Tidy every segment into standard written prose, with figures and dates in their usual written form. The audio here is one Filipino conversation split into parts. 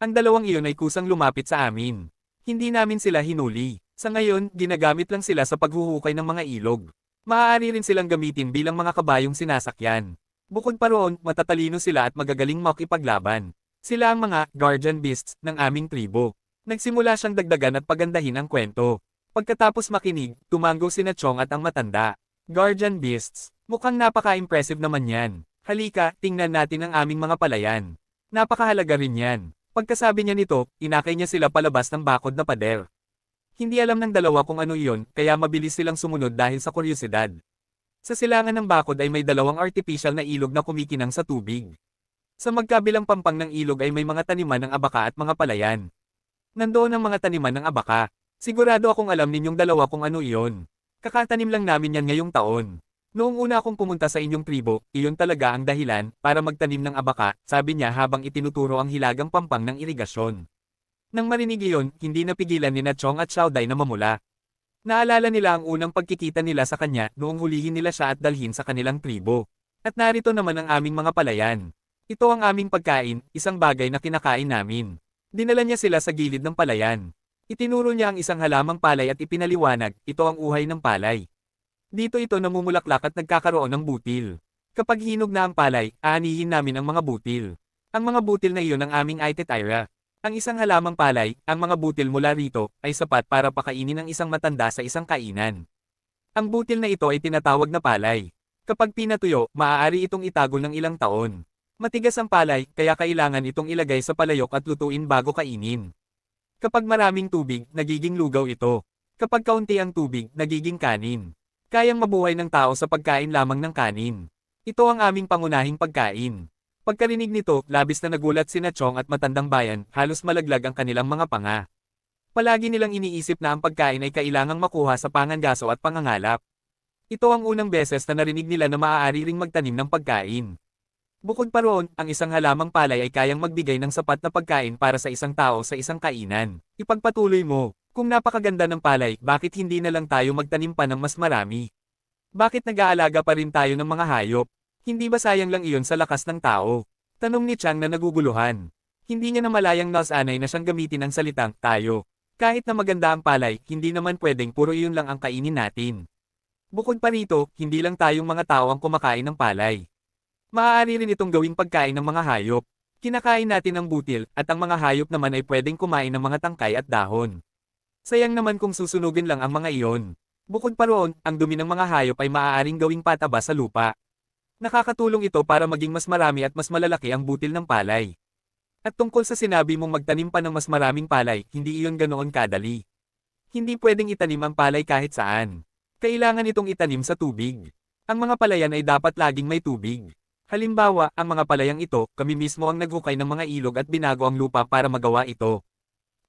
Ang dalawang iyon ay kusang lumapit sa amin. Hindi namin sila hinuli. Sa ngayon, ginagamit lang sila sa paghuhukay ng mga ilog. Maaari rin silang gamitin bilang mga kabayong sinasakyan. Bukod pa roon, matatalino sila at magagaling makipaglaban. Sila ang mga guardian beasts ng aming tribo. Nagsimula siyang dagdagan at pagandahin ang kwento. Pagkatapos makinig, tumango sina Chong at ang matanda. Guardian beasts, mukhang napaka-impressive naman yan. Halika, tingnan natin ang aming mga palayan. Napakahalaga rin yan. Pagkasabi niya nito, inakay niya sila palabas ng bakod na pader. Hindi alam ng dalawa kung ano iyon, kaya mabilis silang sumunod dahil sa kuryosidad. Sa silangan ng bakod ay may dalawang artificial na ilog na kumikinang sa tubig. Sa magkabilang pampang ng ilog ay may mga taniman ng abaka at mga palayan. Nandoon ang mga taniman ng abaka. Sigurado akong alam ninyong dalawa kung ano iyon. Kakatanim lang namin yan ngayong taon. Noong una akong pumunta sa inyong tribo, iyon talaga ang dahilan para magtanim ng abaka, sabi niya habang itinuturo ang hilagang pampang ng irigasyon. Nang marinig iyon, hindi napigilan ni Chong at Xiaodai na mamula. Naalala nila ang unang pagkikita nila sa kanya noong hulihin nila siya at dalhin sa kanilang tribo. At narito naman ang aming mga palayan. Ito ang aming pagkain, isang bagay na kinakain namin. Dinala niya sila sa gilid ng palayan. Itinuro niya ang isang halamang palay at ipinaliwanag, ito ang uhay ng palay. Dito ito namumulaklak at nagkakaroon ng butil. Kapag hinog na ang palay, aanihin namin ang mga butil. Ang mga butil na iyon ang aming Aitetyra. Ang isang halamang palay, ang mga butil mula rito, ay sapat para pakainin ng isang matanda sa isang kainan. Ang butil na ito ay tinatawag na palay. Kapag pinatuyo, maaari itong itago ng ilang taon. Matigas ang palay, kaya kailangan itong ilagay sa palayok at lutuin bago kainin. Kapag maraming tubig, nagiging lugaw ito. Kapag kaunti ang tubig, nagiging kanin. Kayang mabuhay ng tao sa pagkain lamang ng kanin. Ito ang aming pangunahing pagkain. Pagkarinig nito, labis na nagulat sina Chong at matandang bayan, halos malaglag ang kanilang mga panga. Palagi nilang iniisip na ang pagkain ay kailangang makuha sa pangangaso at pangangalap. Ito ang unang beses na narinig nila na maaari ring magtanim ng pagkain. Bukod pa roon, ang isang halamang palay ay kayang magbigay ng sapat na pagkain para sa isang tao sa isang kainan. Ipagpatuloy mo. Kung napakaganda ng palay, bakit hindi na lang tayo magtanim pa ng mas marami? Bakit nag-aalaga pa rin tayo ng mga hayop? Hindi ba sayang lang iyon sa lakas ng tao? Tanong ni Chang na naguguluhan. Hindi niya namalayang nasanay na siyang gamitin ang salitang tayo. Kahit na maganda ang palay, hindi naman pwedeng puro iyon lang ang kainin natin. Bukod pa rito, hindi lang tayong mga tao ang kumakain ng palay. Maaari rin itong gawing pagkain ng mga hayop. Kinakain natin ang butil, at ang mga hayop naman ay pwedeng kumain ng mga tangkay at dahon. Sayang naman kung susunugin lang ang mga iyon. Bukod pa roon, ang dumi ng mga hayop ay maaaring gawing pataba sa lupa. Nakakatulong ito para maging mas marami at mas malalaki ang butil ng palay. At tungkol sa sinabi mong magtanim pa ng mas maraming palay, hindi iyon ganoon kadali. Hindi pwedeng itanim ang palay kahit saan. Kailangan itong itanim sa tubig. Ang mga palayan ay dapat laging may tubig. Halimbawa, ang mga palayang ito, kami mismo ang naghukay ng mga ilog at binago ang lupa para magawa ito.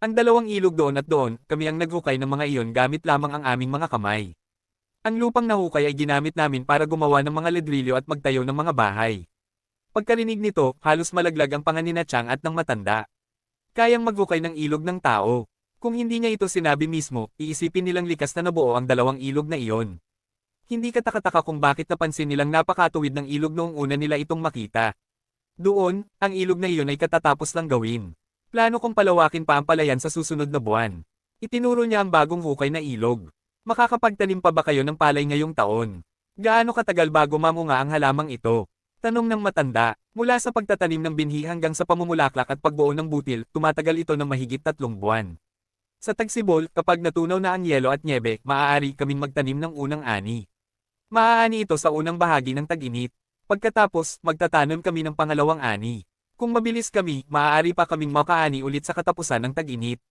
Ang dalawang ilog doon at doon, kami ang naghukay ng mga iyon gamit lamang ang aming mga kamay. Ang lupang nahukay ay ginamit namin para gumawa ng mga ledrilyo at magtayo ng mga bahay. Pagkarinig nito, halos malaglag ang panga ni Chang at ng matanda. Kayang maghukay ng ilog ng tao. Kung hindi niya ito sinabi mismo, iisipin nilang likas na nabuo ang dalawang ilog na iyon. Hindi katakataka kung bakit napansin nilang napakatuwid ng ilog noong una nila itong makita. Doon, ang ilog na iyon ay katatapos lang gawin. Plano kong palawakin pa ang palayan sa susunod na buwan. Itinuro niya ang bagong hukay na ilog. Makakapagtanim pa ba kayo ng palay ngayong taon? Gaano katagal bago mamunga ang halamang ito? Tanong ng matanda. Mula sa pagtatanim ng binhi hanggang sa pamumulaklak at pagbuo ng butil, tumatagal ito ng mahigit 3 buwan. Sa tagsibol, kapag natunaw na ang yelo at nyebe, maaari kaming magtanim ng unang ani. Maaani ito sa unang bahagi ng tag-init. Pagkatapos, magtatanim kami ng pangalawang ani. Kung mabilis kami, maaari pa kaming makaani ulit sa katapusan ng tag-init.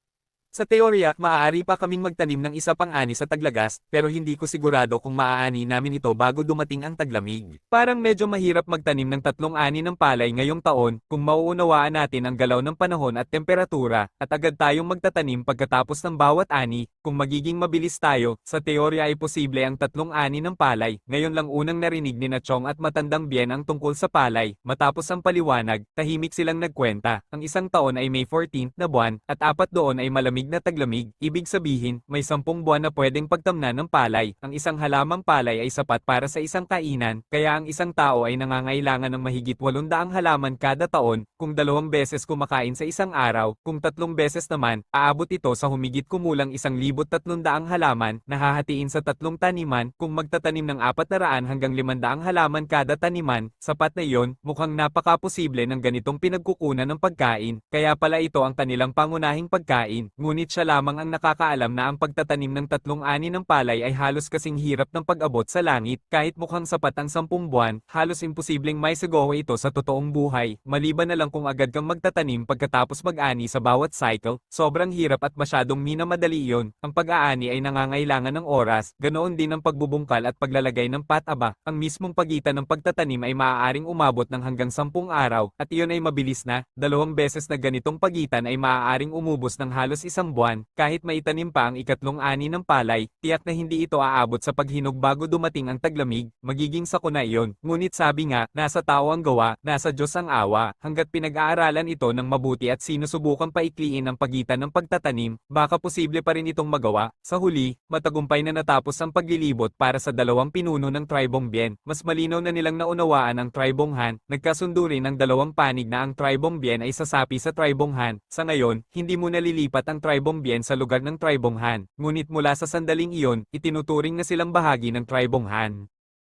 Sa teorya, maaari pa kaming magtanim ng isa pang ani sa taglagas, pero hindi ko sigurado kung maaani namin ito bago dumating ang taglamig. Parang medyo mahirap magtanim ng 3 ani ng palay ngayong taon kung mauunawaan natin ang galaw ng panahon at temperatura, at agad tayong magtatanim pagkatapos ng bawat ani. Kung magiging mabilis tayo, sa teorya ay posible ang 3 ani ng palay. Ngayon lang unang narinig ni Chong at matandang Bien ang tungkol sa palay. Matapos ang paliwanag, tahimik silang nagkwenta. Ang isang taon ay May 14 na buwan, at 4 doon ay malamig malamig na taglamig, ibig sabihin, may 10 buwan na pwedeng pagtamnan ng palay. Ang isang halamang palay ay sapat para sa isang kainan, kaya ang isang tao ay nangangailangan ng mahigit 800 halaman kada taon, kung 2 beses kumakain sa isang araw, kung 3 beses naman, aabot ito sa humigit kumulang 1,300 halaman, nahahatiin sa 3 taniman, kung magtatanim ng 400 hanggang 500 halaman kada taniman, sapat na iyon, mukhang napaka-posible ng ganitong pinagkukunan ng pagkain, kaya pala ito ang kanilang pangunahing pagkain, ngunit siya lamang ang nakakaalam na ang pagtatanim ng 3 ani ng palay ay halos kasing hirap ng pag-abot sa langit, kahit mukhang sapat ang 10 buwan, halos imposibleng maisagawa ito sa totoong buhay, maliban na lang kung agad kang magtatanim pagkatapos mag-ani sa bawat cycle, sobrang hirap at masyadong minamadali iyon, ang pag-aani ay nangangailangan ng oras, ganoon din ang pagbubungkal at paglalagay ng pataba, ang mismong pagitan ng pagtatanim ay maaaring umabot ng hanggang 10 araw, at iyon ay mabilis na, 2 beses na ganitong pagitan ay maaaring umubos ng halos 1 buwan, kahit maitanim pa ang ikatlong ani ng palay, tiyak na hindi ito aabot sa paghinog bago dumating ang taglamig, magiging sakuna iyon, ngunit sabi nga, nasa tao ang gawa, nasa Diyos ang awa, hanggat pinag-aaralan ito ng mabuti at sinusubukan paikliin ang pagitan ng pagtatanim, baka posible pa rin itong magawa, sa huli, matagumpay na natapos ang paglilibot para sa 2 pinuno ng Tribong Bien, mas malinaw na nilang naunawaan ang Tribong Han, nagkasundo rin ang 2 panig na ang Tribong Bien ay sasapi sa Tribong Han, sa ngayon, hindi mo nalilipat ang Tribong Bien sa lugar ng Tribong Han, ngunit mula sa sandaling iyon, itinuturing na silang bahagi ng Tribong Han.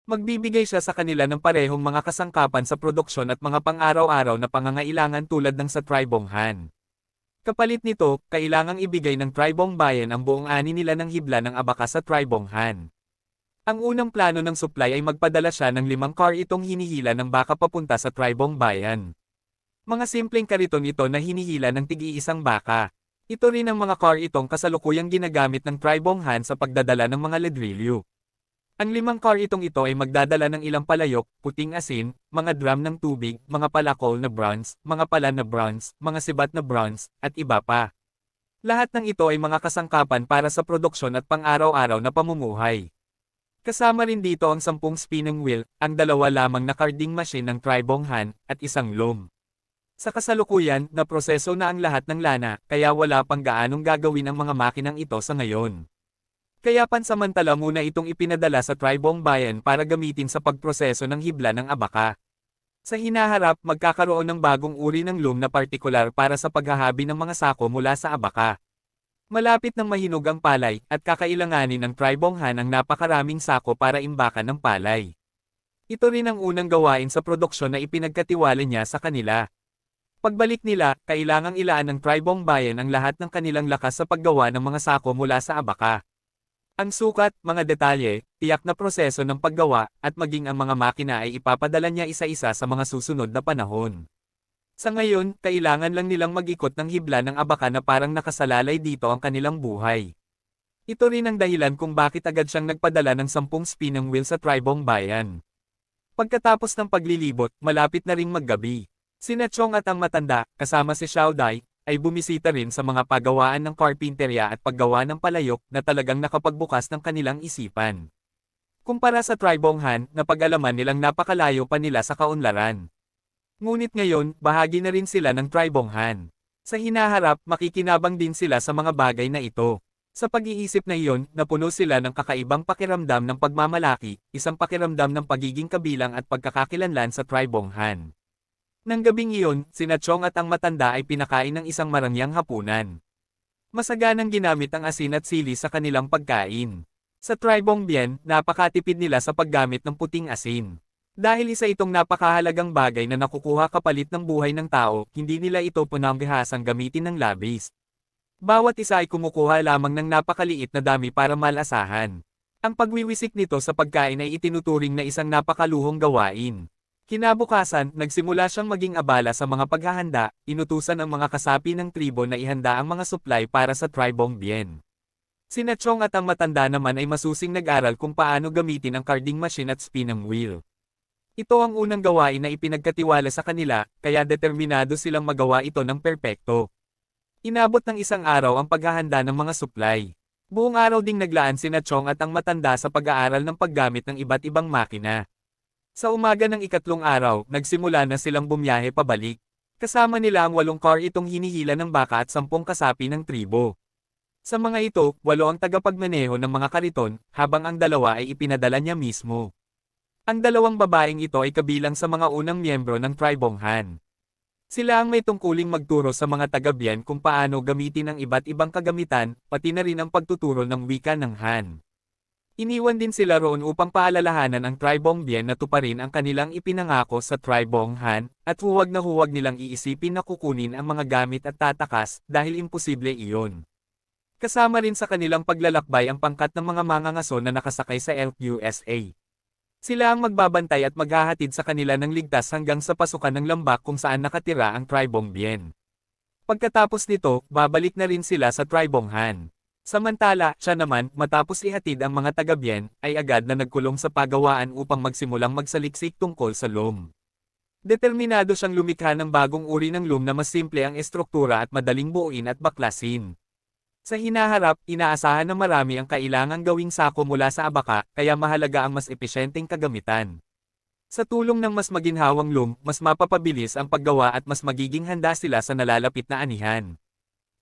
Magbibigay siya sa kanila ng parehong mga kasangkapan sa produksyon at mga pang-araw-araw na pangangailangan tulad ng sa Tribong Han. Kapalit nito, kailangang ibigay ng Tribong Bayan ang buong ani nila ng hibla ng abaka sa Tribong Han. Ang unang plano ng supply ay magpadala siya ng 5 car itong hinihila ng baka papunta sa Tribong Bayan. Mga simpleng kariton ito na hinihila ng tig-iisang baka. Ito rin ang mga car itong kasalukuyang ginagamit ng Tribong Han sa pagdadala ng mga ladrilyo. Ang 5 car itong ito ay magdadala ng ilang palayok, puting asin, mga drum ng tubig, mga palakol na bronze, mga pala na bronze, mga sibat na bronze, at iba pa. Lahat ng ito ay mga kasangkapan para sa produksyon at pang-araw-araw na pamumuhay. Kasama rin dito ang 10 spinning wheel, ang 2 lamang na carding machine ng Tribong Han, at isang loom. Sa kasalukuyan, naproseso na ang lahat ng lana, kaya wala pang gaanong gagawin ang mga makinang ito sa ngayon. Kaya pansamantala muna itong ipinadala sa Tribong Bayan para gamitin sa pagproseso ng hibla ng abaka. Sa hinaharap, magkakaroon ng bagong uri ng loom na partikular para sa paghahabi ng mga sako mula sa abaka. Malapit ng mahinog ang palay, at kakailanganin ng Tribong Han ang napakaraming sako para imbakan ng palay. Ito rin ang unang gawain sa produksyon na ipinagkatiwala niya sa kanila. Pagbalik nila, kailangang ilaan ng Tribong Bayan ang lahat ng kanilang lakas sa paggawa ng mga sako mula sa abaka. Ang sukat, mga detalye, tiyak na proseso ng paggawa, at maging ang mga makina ay ipapadala niya isa-isa sa mga susunod na panahon. Sa ngayon, kailangan lang nilang mag-ikot ng hibla ng abaka na parang nakasalalay dito ang kanilang buhay. Ito rin ang dahilan kung bakit agad siyang nagpadala ng 10 spinning wheel sa Tribong Bayan. Pagkatapos ng paglilibot, malapit na ring maggabi. Sina Chong at ang matanda, kasama si Xiao Dai, ay bumisita rin sa mga pagawaan ng karpinterya at paggawa ng palayok na talagang nakapagbukas ng kanilang isipan. Kumpara sa Tribong Han, napag-alaman nilang napakalayo pa nila sa kaunlaran. Ngunit ngayon, bahagi na rin sila ng Tribong Han. Sa hinaharap, makikinabang din sila sa mga bagay na ito. Sa pag-iisip na iyon, napuno sila ng kakaibang pakiramdam ng pagmamalaki, isang pakiramdam ng pagiging kabilang at pagkakakilanlan sa Tribong Han. Nang gabing iyon, sina Chong at ang matanda ay pinakain ng isang marangyang hapunan. Masaganang ginamit ang asin at sili sa kanilang pagkain. Sa Tribong Bien, napakatipid nila sa paggamit ng puting asin. Dahil isa itong napakahalagang bagay na nakukuha kapalit ng buhay ng tao, hindi nila ito pinangbihasang gamitin ng labis. Bawat isa ay kumukuha lamang ng napakaliit na dami para malasahan. Ang pagwiwisik nito sa pagkain ay itinuturing na isang napakaluhong gawain. Kinabukasan, nagsimula siyang maging abala sa mga paghahanda, inutusan ang mga kasapi ng tribo na ihanda ang mga supply para sa Tribong Bien. Sina Chong at ang matanda naman ay masusing nag-aral kung paano gamitin ang carding machine at spinning wheel. Ito ang unang gawain na ipinagkatiwala sa kanila, kaya determinado silang magawa ito ng perpekto. Inabot ng isang araw ang paghahanda ng mga supply. Buong araw ding naglaan sina Chong at ang matanda sa pag-aaral ng paggamit ng iba't ibang makina. Sa umaga ng ikatlong araw, nagsimula na silang bumiyahe pabalik. Kasama nila ang 8 car itong hinihila ng baka at 10 kasapi ng tribo. Sa mga ito, 8 ang tagapagmaneho ng mga kariton, habang ang 2 ay ipinadala niya mismo. Ang 2 babaeng ito ay kabilang sa mga unang miyembro ng Tribong Han. Sila ang may tungkuling magturo sa mga taga-Bian kung paano gamitin ang iba't ibang kagamitan, pati na rin ang pagtuturo ng wika ng Han. Iniwan din sila roon upang paalalahanan ang Tribong Bian na tuparin ang kanilang ipinangako sa Tribong Han, at huwag na huwag nilang iisipin na kukunin ang mga gamit at tatakas, dahil imposible iyon. Kasama rin sa kanilang paglalakbay ang pangkat ng mga mangangaso na nakasakay sa LQSA. Sila ang magbabantay at maghahatid sa kanila ng ligtas hanggang sa pasukan ng lambak kung saan nakatira ang Tribong Bien. Pagkatapos nito, babalik na rin sila sa Tribong Han. Samantala, siya naman, matapos ihatid ang mga taga-Bien, ay agad na nagkulong sa pagawaan upang magsimulang magsaliksik tungkol sa loom. Determinado siyang lumikha ng bagong uri ng loom na mas simple ang estruktura at madaling buuin at baklasin. Sa hinaharap, inaasahan na marami ang kailangang gawing sako mula sa abaka, kaya mahalaga ang mas epesyenteng kagamitan. Sa tulong ng mas maginhawang loom, mas mapapabilis ang paggawa at mas magiging handa sila sa nalalapit na anihan.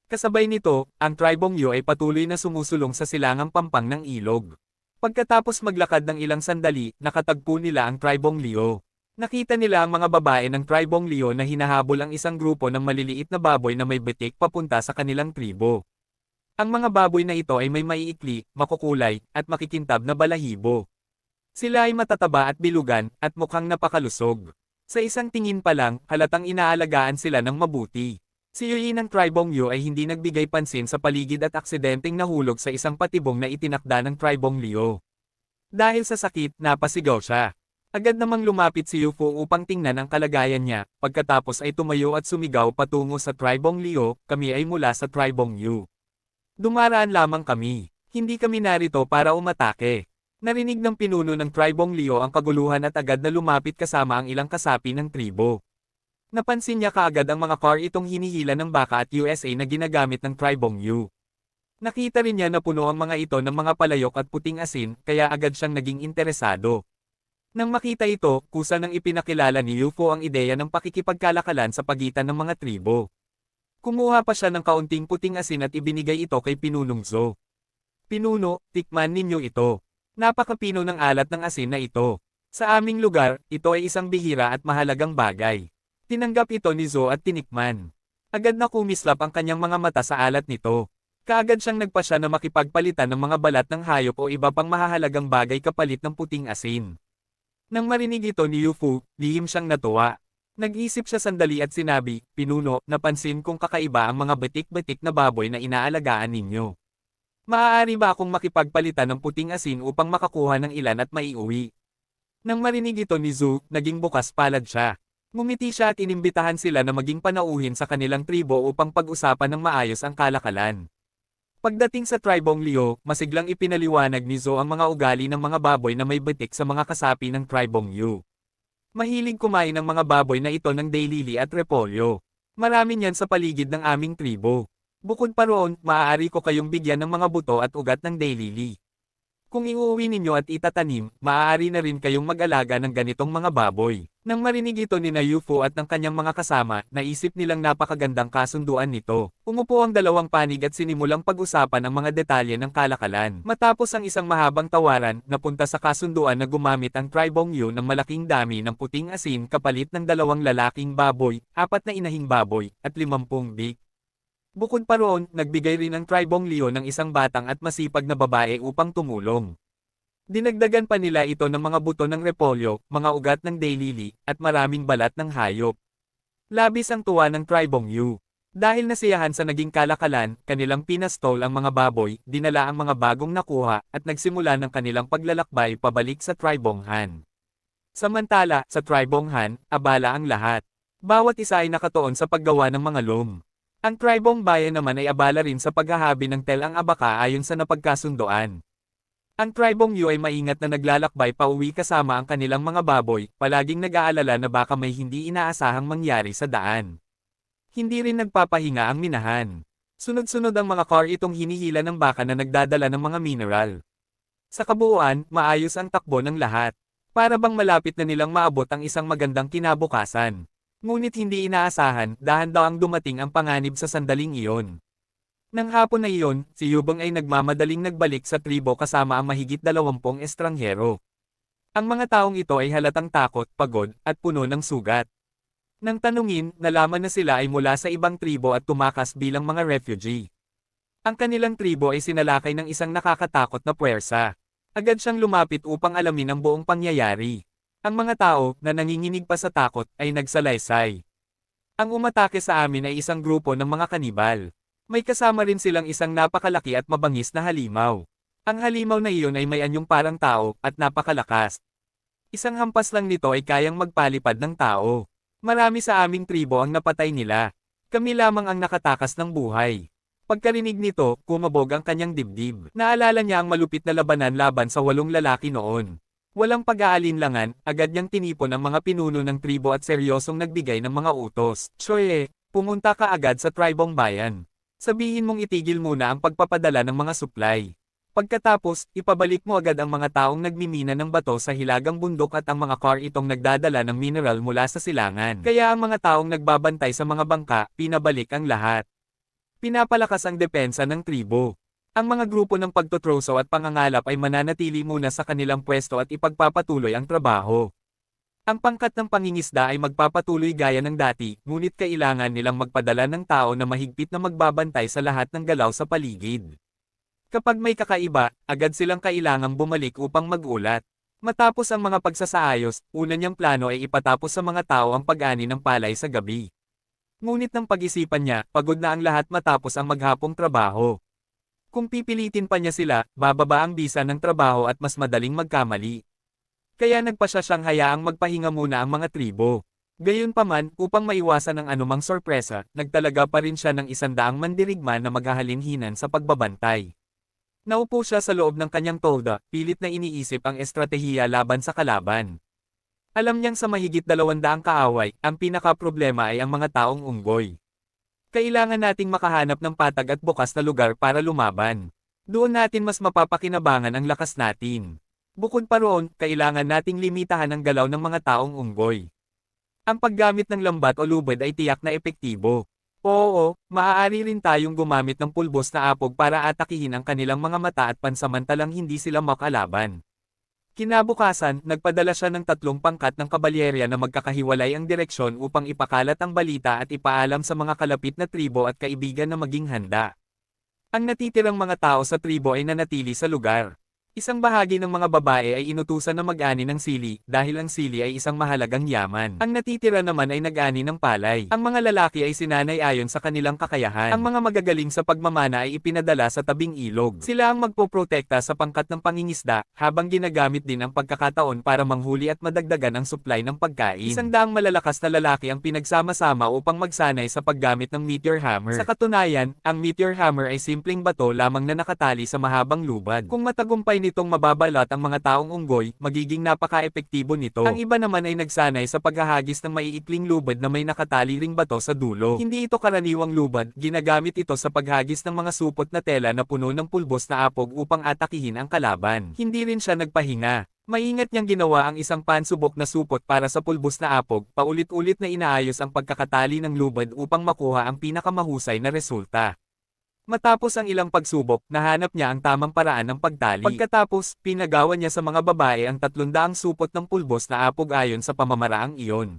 Kasabay nito, ang Tribong Yu ay patuloy na sumusulong sa silangang pampang ng ilog. Pagkatapos maglakad ng ilang sandali, nakatagpo nila ang Tribong Liu. Nakita nila ang mga babae ng Tribong Liu na hinahabol ang isang grupo ng maliliit na baboy na may betik papunta sa kanilang tribo. Ang mga baboy na ito ay may maiikli, makukulay, at makikintab na balahibo. Sila ay matataba at bilugan, at mukhang napakalusog. Sa isang tingin pa lang, halatang inaalagaan sila ng mabuti. Si Yui ng Tribong Yu ay hindi nagbigay pansin sa paligid at aksidenteng nahulog sa isang patibong na itinakda ng Tribong Liu. Dahil sa sakit, napasigaw siya. Agad namang lumapit si Yu Fu upang tingnan ang kalagayan niya, pagkatapos ay tumayo at sumigaw patungo sa Tribong Liu, kami ay mula sa Tribong Yu. Dumaraan lamang kami. Hindi kami narito para umatake. Narinig ng pinuno ng Tribong Liu ang kaguluhan at agad na lumapit kasama ang ilang kasapi ng tribo. Napansin niya kaagad ang mga car itong hinihila ng baka at USA na ginagamit ng Tribong Yu. Nakita rin niya na puno ang mga ito ng mga palayok at puting asin, kaya agad siyang naging interesado. Nang makita ito, kusa nang ipinakilala ni Yu Fu ang ideya ng pakikipagkalakalan sa pagitan ng mga tribo. Kumuha pa siya ng kaunting puting asin at ibinigay ito kay Pinunong Zo. Pinuno, tikman ninyo ito. Napakapino ng alat ng asin na ito. Sa aming lugar, ito ay isang bihira at mahalagang bagay. Tinanggap ito ni Zo at tinikman. Agad na kumislap ang kanyang mga mata sa alat nito. Kaagad siyang nagpasya na makipagpalitan ng mga balat ng hayop o iba pang mahahalagang bagay kapalit ng puting asin. Nang marinig ito ni Yu Fu, lihim siyang natuwa. Nag-isip siya sandali at sinabi, Pinuno, napansin kong kakaiba ang mga batik-batik na baboy na inaalagaan ninyo. Maaari ba akong makipagpalitan ng puting asin upang makakuha ng ilan at maiuwi? Nang marinig ito ni Zhu, naging bukas palad siya. Ngumiti siya at inimbitahan sila na maging panauhin sa kanilang tribo upang pag-usapan ng maayos ang kalakalan. Pagdating sa Tribong Liu, masiglang ipinaliwanag ni Zhou ang mga ugali ng mga baboy na may batik sa mga kasapi ng Tribong Yu. Mahilig kumain ng mga baboy na ito ng daylili at repolyo. Marami niyan sa paligid ng aming tribo. Bukod pa roon, maaari ko kayong bigyan ng mga buto at ugat ng daylili. Kung iuuwi ninyo at itatanim, maaari na rin kayong mag-alaga ng ganitong mga baboy. Nang marinig ito ni Yu Fu at ng kanyang mga kasama, naisip nilang napakagandang kasunduan nito. Umupo ang dalawang panig at sinimulang pag-usapan ang mga detalye ng kalakalan. Matapos ang isang mahabang tawaran, napunta sa kasunduan na gumamit ang Tribong Yu ng malaking dami ng puting asin kapalit ng 2 lalaking baboy, 4 na inahing baboy, at 50 big. Bukod pa roon, nagbigay rin ang Tribong Liu ng isang batang at masipag na babae upang tumulong. Dinagdagan pa nila ito ng mga buto ng repolyo, mga ugat ng daylili, at maraming balat ng hayop. Labis ang tuwa ng Tribong Yu. Dahil nasiyahan sa naging kalakalan, kanilang pinastol ang mga baboy, dinala ang mga bagong nakuha, at nagsimula ng kanilang paglalakbay pabalik sa Tribong Han. Samantala, sa Tribong Han, abala ang lahat. Bawat isa ay nakatuon sa paggawa ng mga loom. Ang Tribong Bayan naman ay abala rin sa paghahabi ng tel ang abaka ayon sa napagkasundoan. Ang Tribong Yu ay maingat na naglalakbay pauwi kasama ang kanilang mga baboy, palaging nag-aalala na baka may hindi inaasahang mangyari sa daan. Hindi rin nagpapahinga ang minahan. Sunod-sunod ang mga car itong hinihila ng baka na nagdadala ng mga mineral. Sa kabuuan, maayos ang takbo ng lahat. Para bang malapit na nilang maabot ang isang magandang kinabukasan. Ngunit hindi inaasahan, dahan-dahang dumating ang panganib sa sandaling iyon. Nang hapon na iyon, si Yubong ay nagmamadaling nagbalik sa tribo kasama ang mahigit 20 estranghero. Ang mga taong ito ay halatang takot, pagod, at puno ng sugat. Nang tanungin, nalaman na sila ay mula sa ibang tribo at tumakas bilang mga refugee. Ang kanilang tribo ay sinalakay ng isang nakakatakot na puwersa. Agad siyang lumapit upang alamin ang buong pangyayari. Ang mga tao, na nanginginig pa sa takot, ay nagsalaysay. Ang umatake sa amin ay isang grupo ng mga kanibal. May kasama rin silang isang napakalaki at mabangis na halimaw. Ang halimaw na iyon ay may anyong parang tao, at napakalakas. Isang hampas lang nito ay kayang magpalipad ng tao. Marami sa aming tribo ang napatay nila. Kami lamang ang nakatakas ng buhay. Pagkarinig nito, kumabog ang kanyang dibdib. Naalala niya ang malupit na labanan laban sa 8 lalaki noon. Walang pag-aalinlangan, agad niyang tinipon ang mga pinuno ng tribo at seryosong nagbigay ng mga utos. Choye, pumunta ka agad sa tribong bayan. Sabihin mong itigil muna ang pagpapadala ng mga supply. Pagkatapos, ipabalik mo agad ang mga taong nagmimina ng bato sa hilagang bundok at ang mga car itong nagdadala ng mineral mula sa silangan. Kaya ang mga taong nagbabantay sa mga bangka, pinabalik ang lahat. Pinapalakas ang depensa ng tribo. Ang mga grupo ng pagtotroso at pangangalap ay mananatili muna sa kanilang pwesto at ipagpapatuloy ang trabaho. Ang pangkat ng pangingisda ay magpapatuloy gaya ng dati, ngunit kailangan nilang magpadala ng tao na mahigpit na magbabantay sa lahat ng galaw sa paligid. Kapag may kakaiba, agad silang kailangang bumalik upang mag-ulat. Matapos ang mga pagsasaayos, una niyang plano ay ipatapos sa mga tao ang pag-ani ng palay sa gabi. Ngunit ng pag-isipan niya, pagod na ang lahat matapos ang maghapong trabaho. Kung pipilitin pa niya sila, bababa ang bisa ng trabaho at mas madaling magkamali. Kaya nagpasya siyang hayaang magpahinga muna ang mga tribo. Gayunpaman, upang maiwasan ang anumang sorpresa, nagtalaga pa rin siya ng 100 mandirigma na maghahalinhinan sa pagbabantay. Naupo siya sa loob ng kanyang tolda, pilit na iniisip ang estratehiya laban sa kalaban. Alam niyang sa mahigit 200 kaaway, ang pinaka-problema ay ang mga taong unggoy. Kailangan nating makahanap ng patag at bukas na lugar para lumaban. Doon natin mas mapapakinabangan ang lakas natin. Bukod pa roon, kailangan nating limitahan ang galaw ng mga taong unggoy. Ang paggamit ng lambat o lubid ay tiyak na epektibo. Oo, maaari rin tayong gumamit ng pulbos na apog para atakihin ang kanilang mga mata at pansamantalang hindi sila makalaban. Kinabukasan, nagpadala siya ng 3 pangkat ng kabalyerya na magkakahiwalay ang direksyon upang ipakalat ang balita at ipaalam sa mga kalapit na tribo at kaibigan na maging handa. Ang natitirang mga tao sa tribo ay nanatili sa lugar. Isang bahagi ng mga babae ay inutusan na mag-ani ng sili, dahil ang sili ay isang mahalagang yaman. Ang natitira naman ay nag-ani ng palay. Ang mga lalaki ay sinanay ayon sa kanilang kakayahan. Ang mga magagaling sa pagmamana ay ipinadala sa tabing ilog. Sila ang magpoprotekta sa pangkat ng pangingisda, habang ginagamit din ang pagkakataon para manghuli at madagdagan ang supply ng pagkain. 100 malalakas na lalaki ang pinagsama-sama upang magsanay sa paggamit ng meteor hammer. Sa katunayan, ang meteor hammer ay simpleng bato lamang na nakatali sa mahabang lubad. Kung matagumpay nitong mababalat ang mga taong unggoy, magiging napaka-epektibo nito. Ang iba naman ay nagsanay sa paghahagis ng maiikling lubad na may nakatali ring bato sa dulo. Hindi ito karaniwang lubad, ginagamit ito sa paghagis ng mga supot na tela na puno ng pulbos na apog upang atakihin ang kalaban. Hindi rin siya nagpahinga. Maingat niyang ginawa ang isang pansubok na supot para sa pulbos na apog, paulit-ulit na inaayos ang pagkakatali ng lubad upang makuha ang pinakamahusay na resulta. Matapos ang ilang pagsubok, nahanap niya ang tamang paraan ng pagtali. Pagkatapos, pinagawa niya sa mga babae ang 300 supot ng pulbos na apog ayon sa pamamaraang iyon.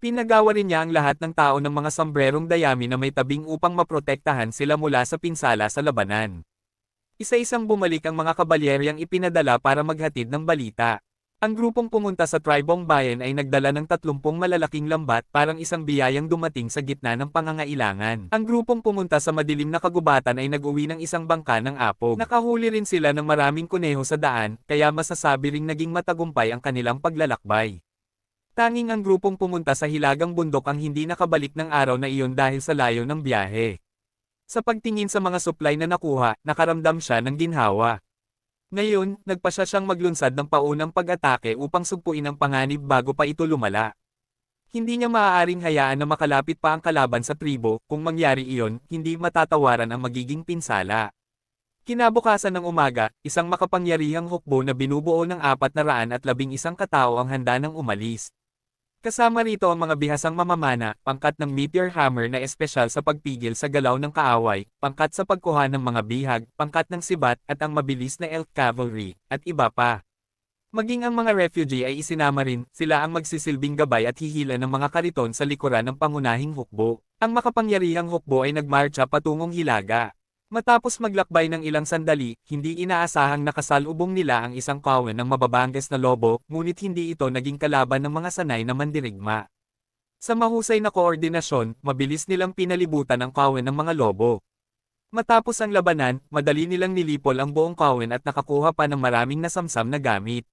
Pinagawa rin niya ang lahat ng tao ng mga sombrerong dayami na may tabing upang maprotektahan sila mula sa pinsala sa labanan. Isa-isang bumalik ang mga kabalyeryang ipinadala para maghatid ng balita. Ang grupong pumunta sa tribong bayan ay nagdala ng 30 malalaking lambat, parang isang biyayang dumating sa gitna ng pangangailangan. Ang grupong pumunta sa madilim na kagubatan ay nag-uwi ng isang bangka ng apog. Nakahuli rin sila ng maraming kuneho sa daan, kaya masasabi ring naging matagumpay ang kanilang paglalakbay. Tanging ang grupong pumunta sa hilagang bundok ang hindi nakabalik ng araw na iyon dahil sa layo ng biyahe. Sa pagtingin sa mga supply na nakuha, nakaramdam siya ng ginhawa. Ngayon, nagpasya siyang maglunsad ng paunang pag-atake upang sugpuin ang panganib bago pa ito lumala. Hindi niya maaaring hayaan na makalapit pa ang kalaban sa tribo, kung mangyari iyon, hindi matatawaran ang magiging pinsala. Kinabukasan ng umaga, isang makapangyarihang hukbo na binubuo ng 411 katao ang handa ng umalis. Kasama rito ang mga bihasang mamamana, pangkat ng Meteor Hammer na espesyal sa pagpigil sa galaw ng kaaway, pangkat sa pagkuha ng mga bihag, pangkat ng sibat at ang mabilis na Elk Cavalry, at iba pa. Maging ang mga refugee ay isinama rin, sila ang magsisilbing gabay at hihila ng mga kariton sa likuran ng pangunahing hukbo. Ang makapangyarihang hukbo ay nagmarcha patungong Hilaga. Matapos maglakbay ng ilang sandali, hindi inaasahang nakasalubong nila ang isang kawan ng mababanges na lobo, ngunit hindi ito naging kalaban ng mga sanay na mandirigma. Sa mahusay na koordinasyon, mabilis nilang pinalibutan ang kawan ng mga lobo. Matapos ang labanan, madali nilang nilipol ang buong kawan at nakakuha pa ng maraming nasamsam na gamit.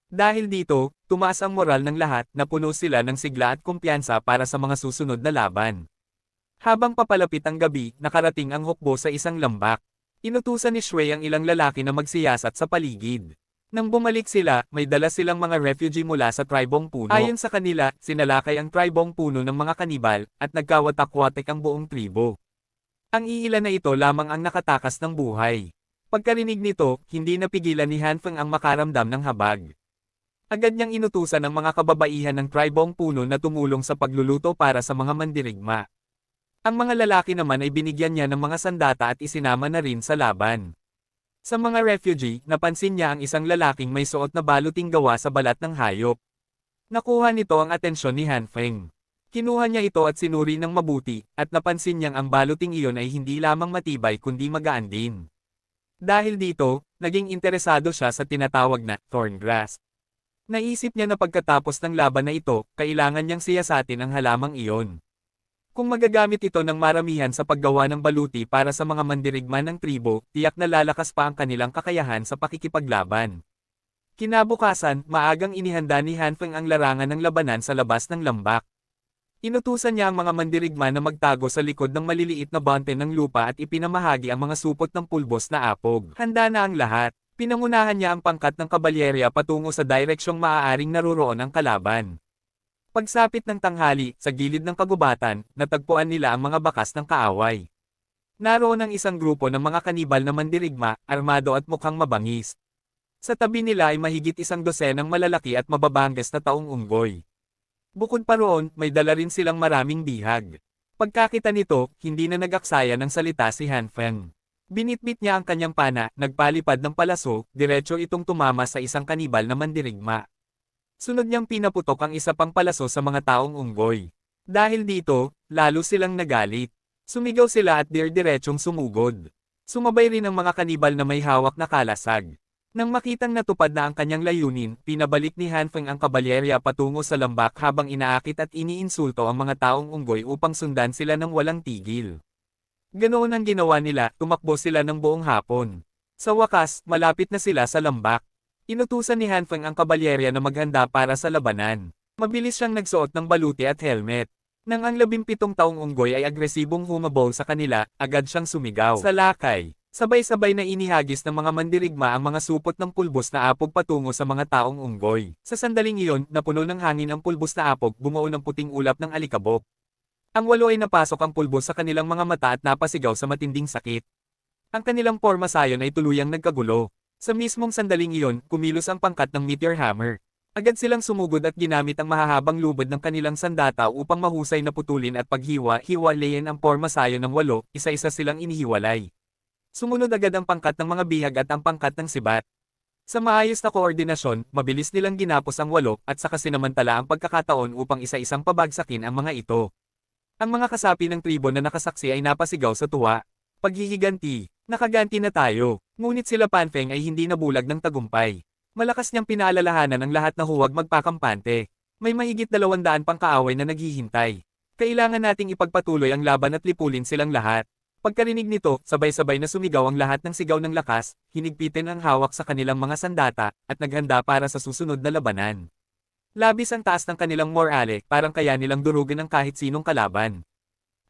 Dahil dito, tumaas ang moral ng lahat na puno sila ng sigla at kumpiyansa para sa mga susunod na laban. Habang papalapit ang gabi, nakarating ang hukbo sa isang lambak. Inutusan ni Shui ang ilang lalaki na magsiyasat sa paligid. Nang bumalik sila, may dala silang mga refugee mula sa tribong puno. Ayon sa kanila, sinalakay ang tribong puno ng mga kanibal, at nagkawatak-watek ang buong tribo. Ang iilan na ito lamang ang nakatakas ng buhay. Pagkarinig nito, hindi napigilan ni Hanfeng ang makaramdam ng habag. Agad niyang inutusan ang mga kababaihan ng tribong puno na tumulong sa pagluluto para sa mga mandirigma. Ang mga lalaki naman ay binigyan niya ng mga sandata at isinama na rin sa laban. Sa mga refugee, napansin niya ang isang lalaking may suot na baluting gawa sa balat ng hayop. Nakuha nito ang atensyon ni Hanfeng. Kinuha niya ito at sinuri ng mabuti, at napansin niyang ang baluting iyon ay hindi lamang matibay kundi magaan din. Dahil dito, naging interesado siya sa tinatawag na thorngrass. Naisip niya na pagkatapos ng laban na ito, kailangan niyang siyasatin ang halamang iyon. Kung magagamit ito ng maramihan sa paggawa ng baluti para sa mga mandirigma ng tribo, tiyak na lalakas pa ang kanilang kakayahan sa pakikipaglaban. Kinabukasan, maagang inihanda ni Hanfeng ang larangan ng labanan sa labas ng lambak. Inutusan niya ang mga mandirigma na magtago sa likod ng maliliit na bante ng lupa at ipinamahagi ang mga supot ng pulbos na apog. Handa na ang lahat. Pinangunahan niya ang pangkat ng kabalyerya patungo sa direksyong maaaring naruroon ang kalaban. Pagsapit ng tanghali, sa gilid ng kagubatan, natagpuan nila ang mga bakas ng kaaway. Naroon ang isang grupo ng mga kanibal na mandirigma, armado at mukhang mabangis. Sa tabi nila ay mahigit 100 malalaki at mababanges na taong unggoy. Bukod pa roon, may dala rin silang maraming bihag. Pagkakita nito, hindi na nag-aksaya ng salita si Hanfeng. Binitbit niya ang kanyang pana, nagpalipad ng palaso, diretso itong tumama sa isang kanibal na mandirigma. Sunod niyang pinaputok ang isa pang palaso sa mga taong unggoy. Dahil dito, lalo silang nagalit. Sumigaw sila at dirdiretsong sumugod. Sumabay rin ang mga kanibal na may hawak na kalasag. Nang makitang natupad na ang kanyang layunin, pinabalik ni Hanfeng ang kabalyerya patungo sa lambak habang inaakit at iniinsulto ang mga taong unggoy upang sundan sila ng walang tigil. Ganoon ang ginawa nila, tumakbo sila ng buong hapon. Sa wakas, malapit na sila sa lambak. Inutusan ni Hanfeng ang kabalyerya na maghanda para sa labanan. Mabilis siyang nagsuot ng baluti at helmet. Nang ang 17 taong unggoy ay agresibong humabol sa kanila, agad siyang sumigaw. Sa lakay, sabay-sabay na inihagis ng mga mandirigma ang mga supot ng pulbos na apog patungo sa mga taong unggoy. Sa sandaling iyon, napuno ng hangin ang pulbos na apog, bumuo ng puting ulap ng alikabok. Ang 8 ay napasok ang pulbos sa kanilang mga mata at napasigaw sa matinding sakit. Ang kanilang porma sayon ay tuluyang nagkagulo. Sa mismong sandaling iyon, kumilos ang pangkat ng Meteor Hammer. Agad silang sumugod at ginamit ang mahahabang lubid ng kanilang sandata upang mahusay na putulin at paghiwa-hiwalayin ang porma sayon ng 8, isa-isa silang inihiwalay. Sumunod agad ang pangkat ng mga bihag at ang pangkat ng sibat. Sa maayos na koordinasyon, mabilis nilang ginapos ang 8 at saka sinamantala ang pagkakataon upang isa-isang pabagsakin ang mga ito. Ang mga kasapi ng tribo na nakasaksi ay napasigaw sa tuwa. Paghihiganti, nakaganti na tayo. Ngunit sila Hanfeng ay hindi nabulag ng tagumpay. Malakas niyang pinaalalahanan ang lahat na huwag magpakampante. May mahigit 200 pang kaaway na naghihintay. Kailangan nating ipagpatuloy ang laban at lipulin silang lahat. Pagkarinig nito, sabay-sabay na sumigaw ang lahat ng sigaw ng lakas, hinigpitin ang hawak sa kanilang mga sandata, at naghanda para sa susunod na labanan. Labis ang taas ng kanilang morale, parang kaya nilang durugin ang kahit sinong kalaban.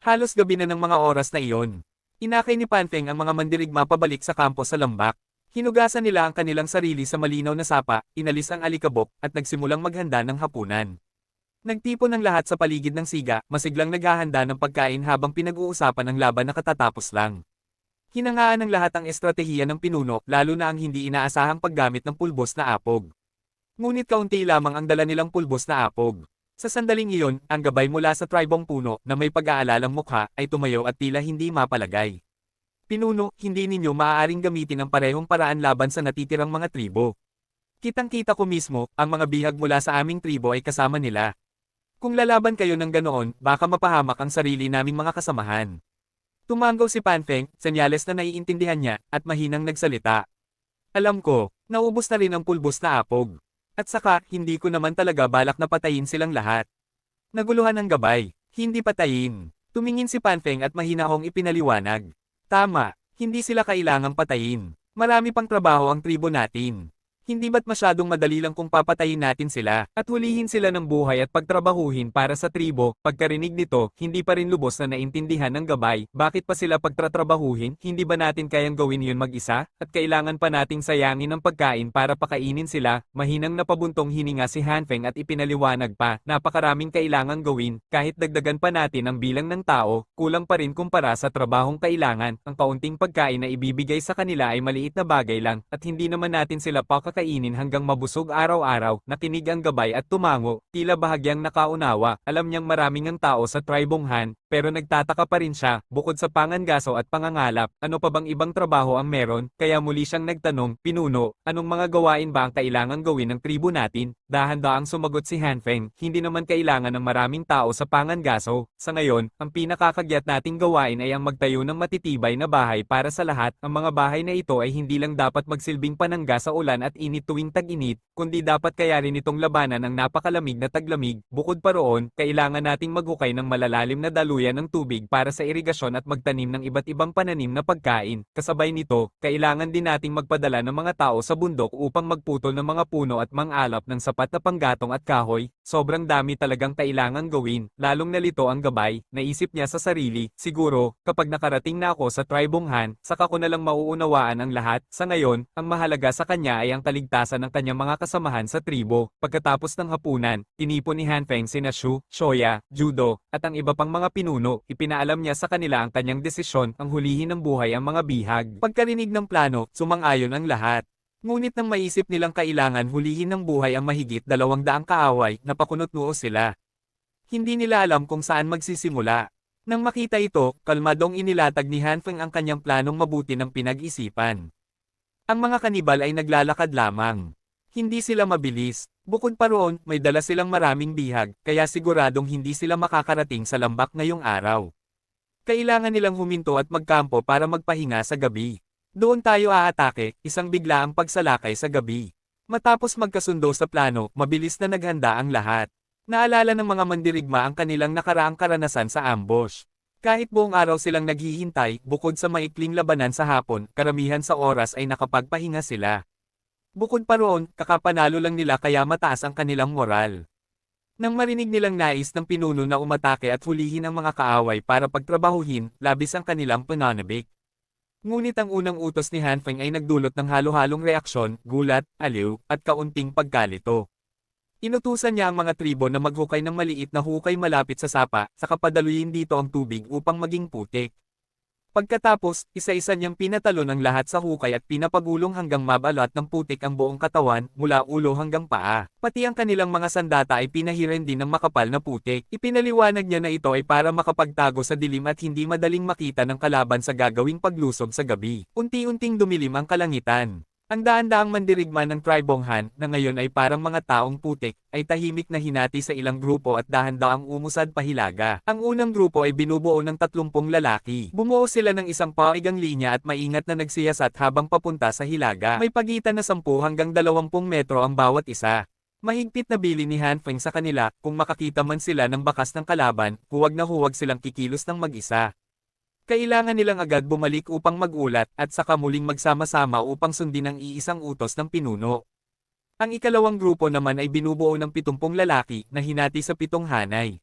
Halos gabi na ng mga oras na iyon. Inakay ni Hanfeng ang mga mandirigma pabalik sa kampo sa lambak. Hinugasan nila ang kanilang sarili sa malinaw na sapa, inalis ang alikabok, at nagsimulang maghanda ng hapunan. Nagtipon ang lahat sa paligid ng siga, masiglang naghahanda ng pagkain habang pinag-uusapan ang laban na katatapos lang. Hinangaan ng lahat ang estratehiya ng pinuno, lalo na ang hindi inaasahang paggamit ng pulbos na apog. Ngunit kaunti lamang ang dala nilang pulbos na apog. Sa sandaling iyon, ang gabay mula sa tribong puno na may pag-aalalang mukha ay tumayo at tila hindi mapalagay. Pinuno, hindi ninyo maaaring gamitin ang parehong paraan laban sa natitirang mga tribo. Kitang-kita ko mismo, ang mga bihag mula sa aming tribo ay kasama nila. Kung lalaban kayo ng ganoon, baka mapahamak ang sarili naming mga kasamahan. Tumanggaw si Panfeng, senyales na naiintindihan niya, at mahinang nagsalita. Alam ko, naubos na rin ang pulbos na apog. At saka, hindi ko naman talaga balak na patayin silang lahat. Naguluhan ang gabay, hindi patayin. Tumingin si Panfeng at mahina akong ipinaliwanag. Tama, hindi sila kailangang patayin. Marami pang trabaho ang tribo natin. Hindi ba't masyadong madali lang kung papatayin natin sila, at hulihin sila ng buhay at pagtrabahuhin para sa tribo? Pagkarinig nito, hindi pa rin lubos na naintindihan ng gabay, bakit pa sila pagtatrabahuhin? Hindi ba natin kayang gawin yun mag-isa? At kailangan pa nating sayangin ang pagkain para pakainin sila? Mahinang napabuntong hininga si Hanfeng at ipinaliwanag pa, napakaraming kailangang gawin, kahit dagdagan pa natin ang bilang ng tao, kulang pa rin kumpara sa trabahong kailangan. Ang kaunting pagkain na ibibigay sa kanila ay maliit na bagay lang, at hindi naman natin sila kainin hanggang mabusog araw-araw. Nakinig ang gabay at tumango, tila bahagyang nakaunawa. Alam niyang maraming ang tao sa tribong Han, pero nagtataka pa rin siya, bukod sa pangangaso at pangangalap, ano pa bang ibang trabaho ang meron? Kaya muli siyang nagtanong, Pinuno, anong mga gawain ba ang kailangan gawin ng tribo natin? Dahan-daang sumagot si Hanfeng, hindi naman kailangan ng maraming tao sa pangangaso. Sa ngayon, ang pinakakagyat nating gawain ay ang magtayo ng matitibay na bahay para sa lahat. Ang mga bahay na ito ay hindi lang dapat magsilbing panangga sa ulan at init tuwing tag-init, kundi dapat kayarin itong labanan ang napakalamig na taglamig. Bukod pa roon, kailangan nating maghukay ng malalalim na daluyan ng tubig para sa irigasyon at magtanim ng iba't ibang pananim na pagkain. Kasabay nito, kailangan din nating magpadala ng mga tao sa bundok upang magputol ng mga puno at mangalap ng sapat na panggatong at kahoy. Sobrang dami talagang kailangan gawin, lalong nalito ang gabay. Naisip niya sa sarili, siguro, kapag nakarating na ako sa tribong Han, saka ko na lang mauunawaan ang lahat. Sa ngayon, ang mahalaga sa kanya ay ang kaligtasan ng kanyang mga kasamahan sa tribo. Pagkatapos ng hapunan, tinipon ni Hanfeng sina Shu, Shoya, Judo, at ang iba pang mga pinuno. Ipinaalam niya sa kanila ang kanyang desisyon, ang hulihin ng buhay ang mga bihag. Pagkarinig ng plano, sumang-ayon ang lahat. Ngunit nang maisip nilang kailangan hulihin ng buhay ang mahigit 200 kaaway, napakunot-noo sila. Hindi nila alam kung saan magsisimula. Nang makita ito, kalmadong inilatag ni Hanfeng ang kanyang planong mabuti ng pinag-isipan. Ang mga kanibal ay naglalakad lamang. Hindi sila mabilis. Bukod pa roon, may dala silang maraming bihag, kaya siguradong hindi sila makakarating sa lambak ngayong araw. Kailangan nilang huminto at magkampo para magpahinga sa gabi. Doon tayo aatake, isang biglaang pagsalakay sa gabi. Matapos magkasundo sa plano, mabilis na naghanda ang lahat. Naalala ng mga mandirigma ang kanilang nakaraang karanasan sa ambush. Kahit buong araw silang naghihintay, bukod sa maikling labanan sa hapon, karamihan sa oras ay nakapagpahinga sila. Bukod pa roon, kakapanalo lang nila kaya mataas ang kanilang moral. Nang marinig nilang nais ng pinuno na umatake at hulihin ang mga kaaway para pagtrabahuhin, labis ang kanilang pananabik. Ngunit ang unang utos ni Hanfeng ay nagdulot ng halo-halong reaksyon, gulat, aliw, at kaunting pagkalito. Inutusan niya ang mga tribo na maghukay ng maliit na hukay malapit sa sapa, saka padaluyin dito ang tubig upang maging putik. Pagkatapos, isa-isa niyang pinatalon ang lahat sa hukay at pinapagulong hanggang mabalot ng putik ang buong katawan, mula ulo hanggang paa. Pati ang kanilang mga sandata ay pinahiran din ng makapal na putik. Ipinaliwanag niya na ito ay para makapagtago sa dilim at hindi madaling makita ng kalaban sa gagawing paglusob sa gabi. Unti-unting dumilim ang kalangitan. Ang daan-daang mandirigma ng tribong Han, na ngayon ay parang mga taong putik, ay tahimik na hinati sa ilang grupo at dahan-daang umusad pahilaga. Ang unang grupo ay binubuo ng 30 lalaki. Bumuo sila ng isang paigang linya at maingat na nagsiyasat habang papunta sa hilaga. May pagitan na 10 hanggang 20 metro ang bawat isa. Mahigpit na bili ni Hanfeng sa kanila, kung makakita man sila ng bakas ng kalaban, huwag na huwag silang kikilos ng mag-isa. Kailangan nilang agad bumalik upang magulat at saka muling magsama-sama upang sundin ang iisang utos ng pinuno. Ang ikalawang grupo naman ay binubuo ng 70 lalaki na hinati sa 7 hanay.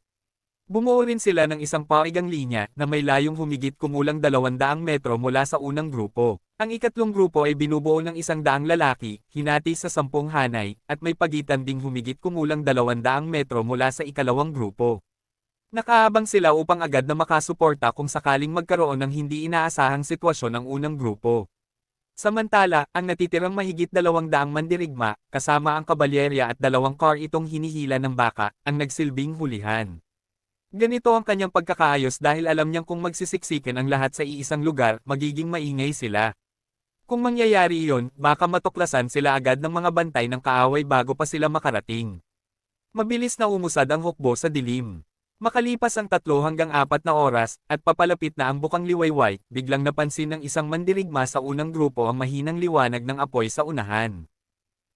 Bumuo rin sila ng isang paigang linya na may layong humigit kumulang 200 metro mula sa unang grupo. Ang ikatlong grupo ay binubuo ng 100 lalaki, hinati sa 10 hanay, at may pagitan ding humigit kumulang 200 metro mula sa ikalawang grupo. Nakaabang sila upang agad na makasuporta kung sakaling magkaroon ng hindi inaasahang sitwasyon ang unang grupo. Samantala, ang natitirang mahigit 200 mandirigma, kasama ang kabalyerya at 2 car itong hinihila ng baka, ang nagsilbing hulihan. Ganito ang kanyang pagkakaayos dahil alam niyang kung magsisiksikan ang lahat sa iisang lugar, magiging maingay sila. Kung mangyayari iyon, baka matuklasan sila agad ng mga bantay ng kaaway bago pa sila makarating. Mabilis na umusad ang hukbo sa dilim. Makalipas ang 3 hanggang 4 na oras, at papalapit na ang bukang liwayway, biglang napansin ng isang mandirigma sa unang grupo ang mahinang liwanag ng apoy sa unahan.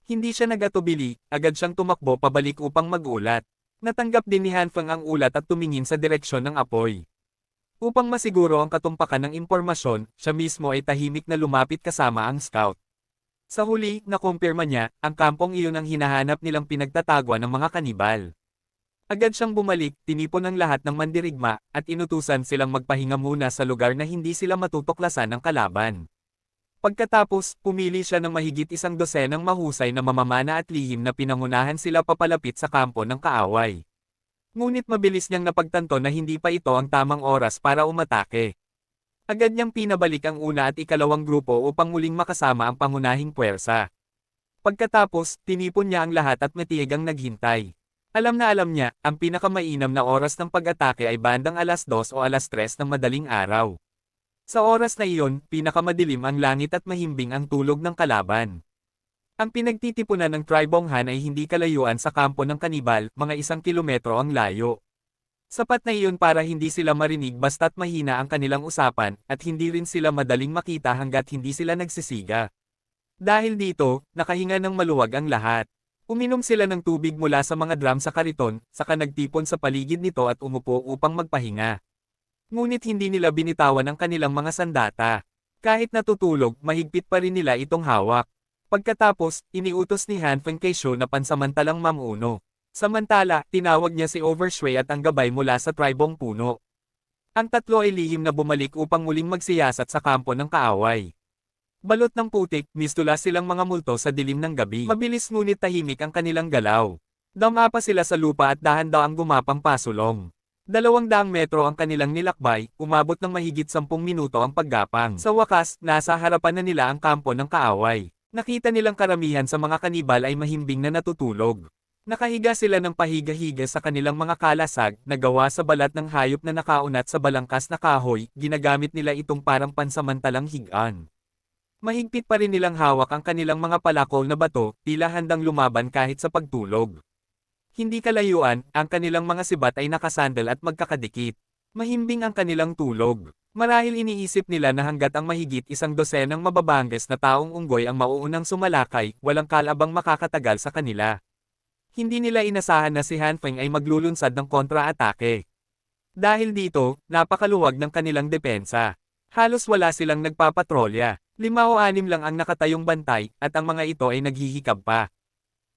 Hindi siya nagatubili, agad siyang tumakbo pabalik upang magulat. Natanggap din ni Hanfeng ang ulat at tumingin sa direksyon ng apoy. Upang masiguro ang katumpakan ng impormasyon, siya mismo ay tahimik na lumapit kasama ang scout. Sa huli, nakumpirma niya, ang kampong iyon ang hinahanap nilang pinagtatagwa ng mga kanibal. Agad siyang bumalik, tinipon ang lahat ng mandirigma, at inutusan silang magpahinga muna sa lugar na hindi sila matutuklasan ng kalaban. Pagkatapos, pumili siya ng mahigit 100 mahusay na mamamana at lihim na pinangunahan sila papalapit sa kampo ng kaaway. Ngunit mabilis niyang napagtanto na hindi pa ito ang tamang oras para umatake. Agad niyang pinabalik ang una at ikalawang grupo upang muling makasama ang pangunahing puwersa. Pagkatapos, tinipon niya ang lahat at matiyagang naghintay. Alam niya, ang pinakamainam na oras ng pag-atake ay bandang 2:00 o 3:00 ng madaling araw. Sa oras na iyon, pinakamadilim ang langit at mahimbing ang tulog ng kalaban. Ang pinagtitipunan ng Tribonghan ay hindi kalayuan sa kampo ng kanibal, mga 1 kilometro ang layo. Sapat na iyon para hindi sila marinig basta't mahina ang kanilang usapan, at hindi rin sila madaling makita hanggat hindi sila nagsisiga. Dahil dito, nakahinga ng maluwag ang lahat. Uminom sila ng tubig mula sa mga drum sa kariton, saka nagtipon sa paligid nito at umupo upang magpahinga. Ngunit hindi nila binitawan ang kanilang mga sandata. Kahit natutulog, mahigpit pa rin nila itong hawak. Pagkatapos, iniutos ni Hanfeng kay Shu na pansamantalang mamuno. Samantala, tinawag niya si Overshui at ang gabay mula sa tribong puno. Ang tatlo ay lihim na bumalik upang muling magsiyasat sa kampo ng kaaway. Balot ng putik, mistula silang mga multo sa dilim ng gabi. Mabilis ngunit tahimik ang kanilang galaw. Dama pa sila sa lupa at dahan-daang gumapang pasulong. 200 metro ang kanilang nilakbay, umabot ng mahigit 10 minuto ang paggapang. Sa wakas, nasa harapan na nila ang kampo ng kaaway. Nakita nilang karamihan sa mga kanibal ay mahimbing na natutulog. Nakahiga sila ng pahiga-higa sa kanilang mga kalasag, na gawa sa balat ng hayop na nakaunat sa balangkas na kahoy, ginagamit nila itong parang pansamantalang higaan. Mahigpit pa rin nilang hawak ang kanilang mga palakol na bato, tila handang lumaban kahit sa pagtulog. Hindi kalayuan, ang kanilang mga sibat ay nakasandal at magkakadikit. Mahimbing ang kanilang tulog. Marahil iniisip nila na hanggat ang mahigit 100 mababangges na taong unggoy ang mauunang sumalakay, walang kalabang makakatagal sa kanila. Hindi nila inasahan na si Hanfeng ay maglulunsad ng kontra-atake. Dahil dito, napakaluwag ng kanilang depensa. Halos wala silang nagpapatrolya. 5 o 6 lang ang nakatayong bantay, at ang mga ito ay naghihikab pa.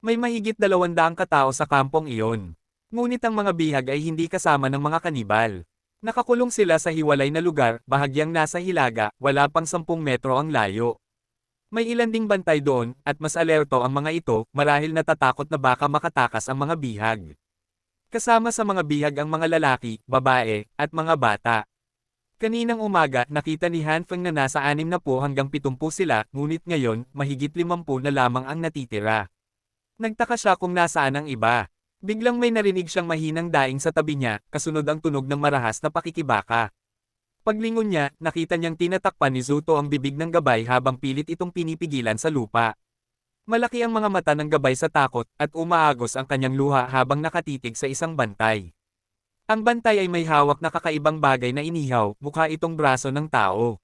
May mahigit 200 katao sa kampong iyon. Ngunit ang mga bihag ay hindi kasama ng mga kanibal. Nakakulong sila sa hiwalay na lugar, bahagyang nasa hilaga, wala pang 10 metro ang layo. May ilan ding bantay doon, at mas alerto ang mga ito, marahil natatakot na baka makatakas ang mga bihag. Kasama sa mga bihag ang mga lalaki, babae, at mga bata. Kaninang umaga, nakita ni Hanfeng na nasa 60 hanggang 70 sila, ngunit ngayon, mahigit 50 na lamang ang natitira. Nagtaka siya kung nasaan ang iba. Biglang may narinig siyang mahinang daing sa tabi niya, kasunod ang tunog ng marahas na pakikibaka. Paglingon niya, nakita niyang tinatakpan ni Zuto ang bibig ng gabay habang pilit itong pinipigilan sa lupa. Malaki ang mga mata ng gabay sa takot, at umaagos ang kanyang luha habang nakatitig sa isang bantay. Ang bantay ay may hawak na kakaibang bagay na inihaw, mukha itong braso ng tao.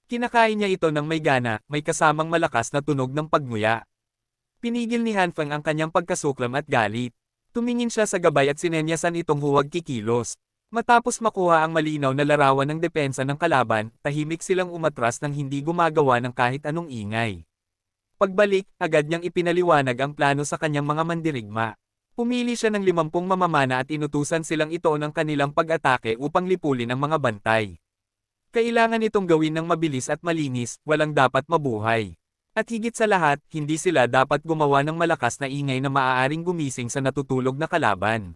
Kinakain niya ito ng may gana, may kasamang malakas na tunog ng pagnguya. Pinigil ni Hanfeng ang kanyang pagkasuklam at galit. Tumingin siya sa gabay at sinenyasan itong huwag kikilos. Matapos makuha ang malinaw na larawan ng depensa ng kalaban, tahimik silang umatras nang hindi gumagawa ng kahit anong ingay. Pagbalik, agad niyang ipinaliwanag ang plano sa kanyang mga mandirigma. Pumili siya ng 50 mamamana at inutusan silang ito ng kanilang pag-atake upang lipulin ang mga bantay. Kailangan itong gawin ng mabilis at malinis, walang dapat mabuhay. At higit sa lahat, hindi sila dapat gumawa ng malakas na ingay na maaaring gumising sa natutulog na kalaban.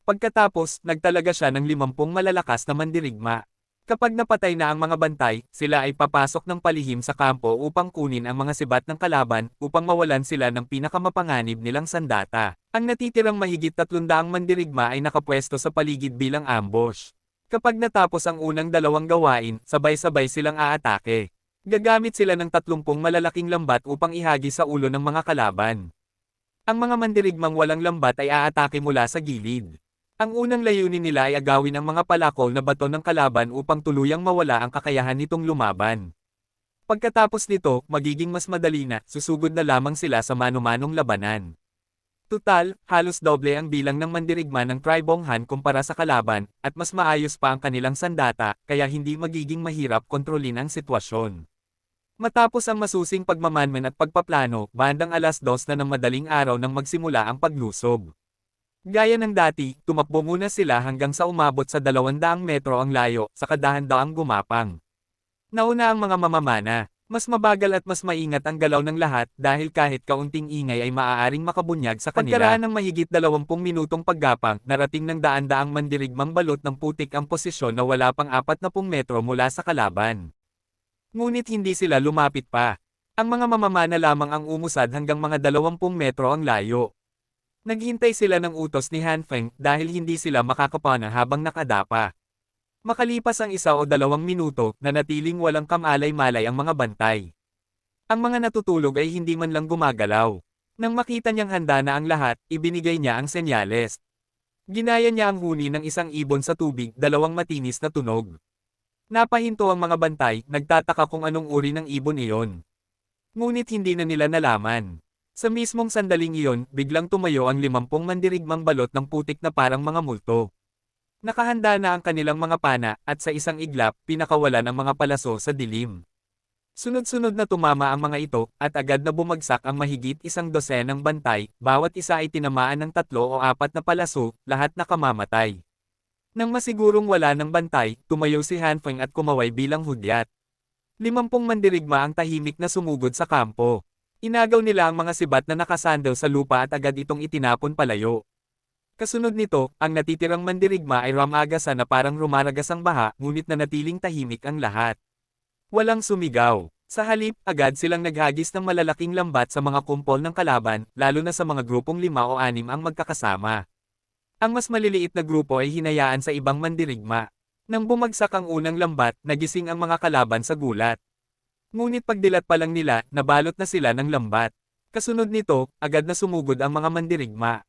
Pagkatapos, nagtalaga siya ng 50 malalakas na mandirigma. Kapag napatay na ang mga bantay, sila ay papasok ng palihim sa kampo upang kunin ang mga sibat ng kalaban upang mawalan sila ng pinakamapanganib nilang sandata. Ang natitirang mahigit 300 mandirigma ay nakapwesto sa paligid bilang ambush. Kapag natapos ang unang dalawang gawain, sabay-sabay silang aatake. Gagamit sila ng 30 malalaking lambat upang ihagi sa ulo ng mga kalaban. Ang mga mandirigmang walang lambat ay aatake mula sa gilid. Ang unang layunin nila ay agawin ang mga palakol na bato ng kalaban upang tuluyang mawala ang kakayahan nitong lumaban. Pagkatapos nito, magiging mas madali na, susugod na lamang sila sa mano-manong labanan. Tutal, halos doble ang bilang ng mandirigma ng Tribong Han kumpara sa kalaban, at mas maayos pa ang kanilang sandata, kaya hindi magiging mahirap kontrolin ang sitwasyon. Matapos ang masusing pagmamanman at pagpaplano, bandang 2:00 na ng madaling araw nang magsimula ang paglusob. Gaya ng dati, tumakbo muna sila hanggang sa umabot sa 200 metro ang layo, sa kadahan-daang gumapang. Nauna ang mga mamamana. Mas mabagal at mas maingat ang galaw ng lahat dahil kahit kaunting ingay ay maaaring makabunyag sa kanila. Pagkaraan ng mahigit 20 minutong paggapang, narating ng daan-daang mandirigmang balot ng putik ang posisyon na wala pang 40 metro mula sa kalaban. Ngunit hindi sila lumapit pa. Ang mga mamamana lamang ang umusad hanggang mga 20 metro ang layo. Naghintay sila ng utos ni Han Feng dahil hindi sila makakapana habang nakadapa. Makalipas ang 1 o 2 minuto, nanatiling walang kamalay-malay ang mga bantay. Ang mga natutulog ay hindi man lang gumagalaw. Nang makita niyang handa na ang lahat, ibinigay niya ang senyales. Ginaya niya ang huni ng isang ibon sa tubig, 2 matinis na tunog. Napahinto ang mga bantay, nagtataka kung anong uri ng ibon iyon. Ngunit hindi na nila nalaman. Sa mismong sandaling iyon, biglang tumayo ang 50 mandirigmang balot ng putik na parang mga multo. Nakahanda na ang kanilang mga pana, at sa isang iglap, pinakawalan ang mga palaso sa dilim. Sunod-sunod na tumama ang mga ito, at agad na bumagsak ang mahigit 100 ng bantay, bawat isa ay tinamaan ng 3 o 4 na palaso, lahat nakamamatay. Nang masigurong wala ng bantay, tumayo si Han Feng at kumaway bilang hudyat. 50 mandirigma ang tahimik na sumugod sa kampo. Inagaw nila ang mga sibat na nakasandal sa lupa at agad itong itinapon palayo. Kasunod nito, ang natitirang mandirigma ay ramagasan na parang rumaragas ang baha, ngunit nanatiling tahimik ang lahat. Walang sumigaw. Sa halip, agad silang naghagis ng malalaking lambat sa mga kumpol ng kalaban, lalo na sa mga grupong 5 o 6 ang magkakasama. Ang mas maliliit na grupo ay hinayaan sa ibang mandirigma. Nang bumagsak ang unang lambat, nagising ang mga kalaban sa gulat. Ngunit pagdilat pa lang nila, nabalot na sila ng lambat. Kasunod nito, agad na sumugod ang mga mandirigma.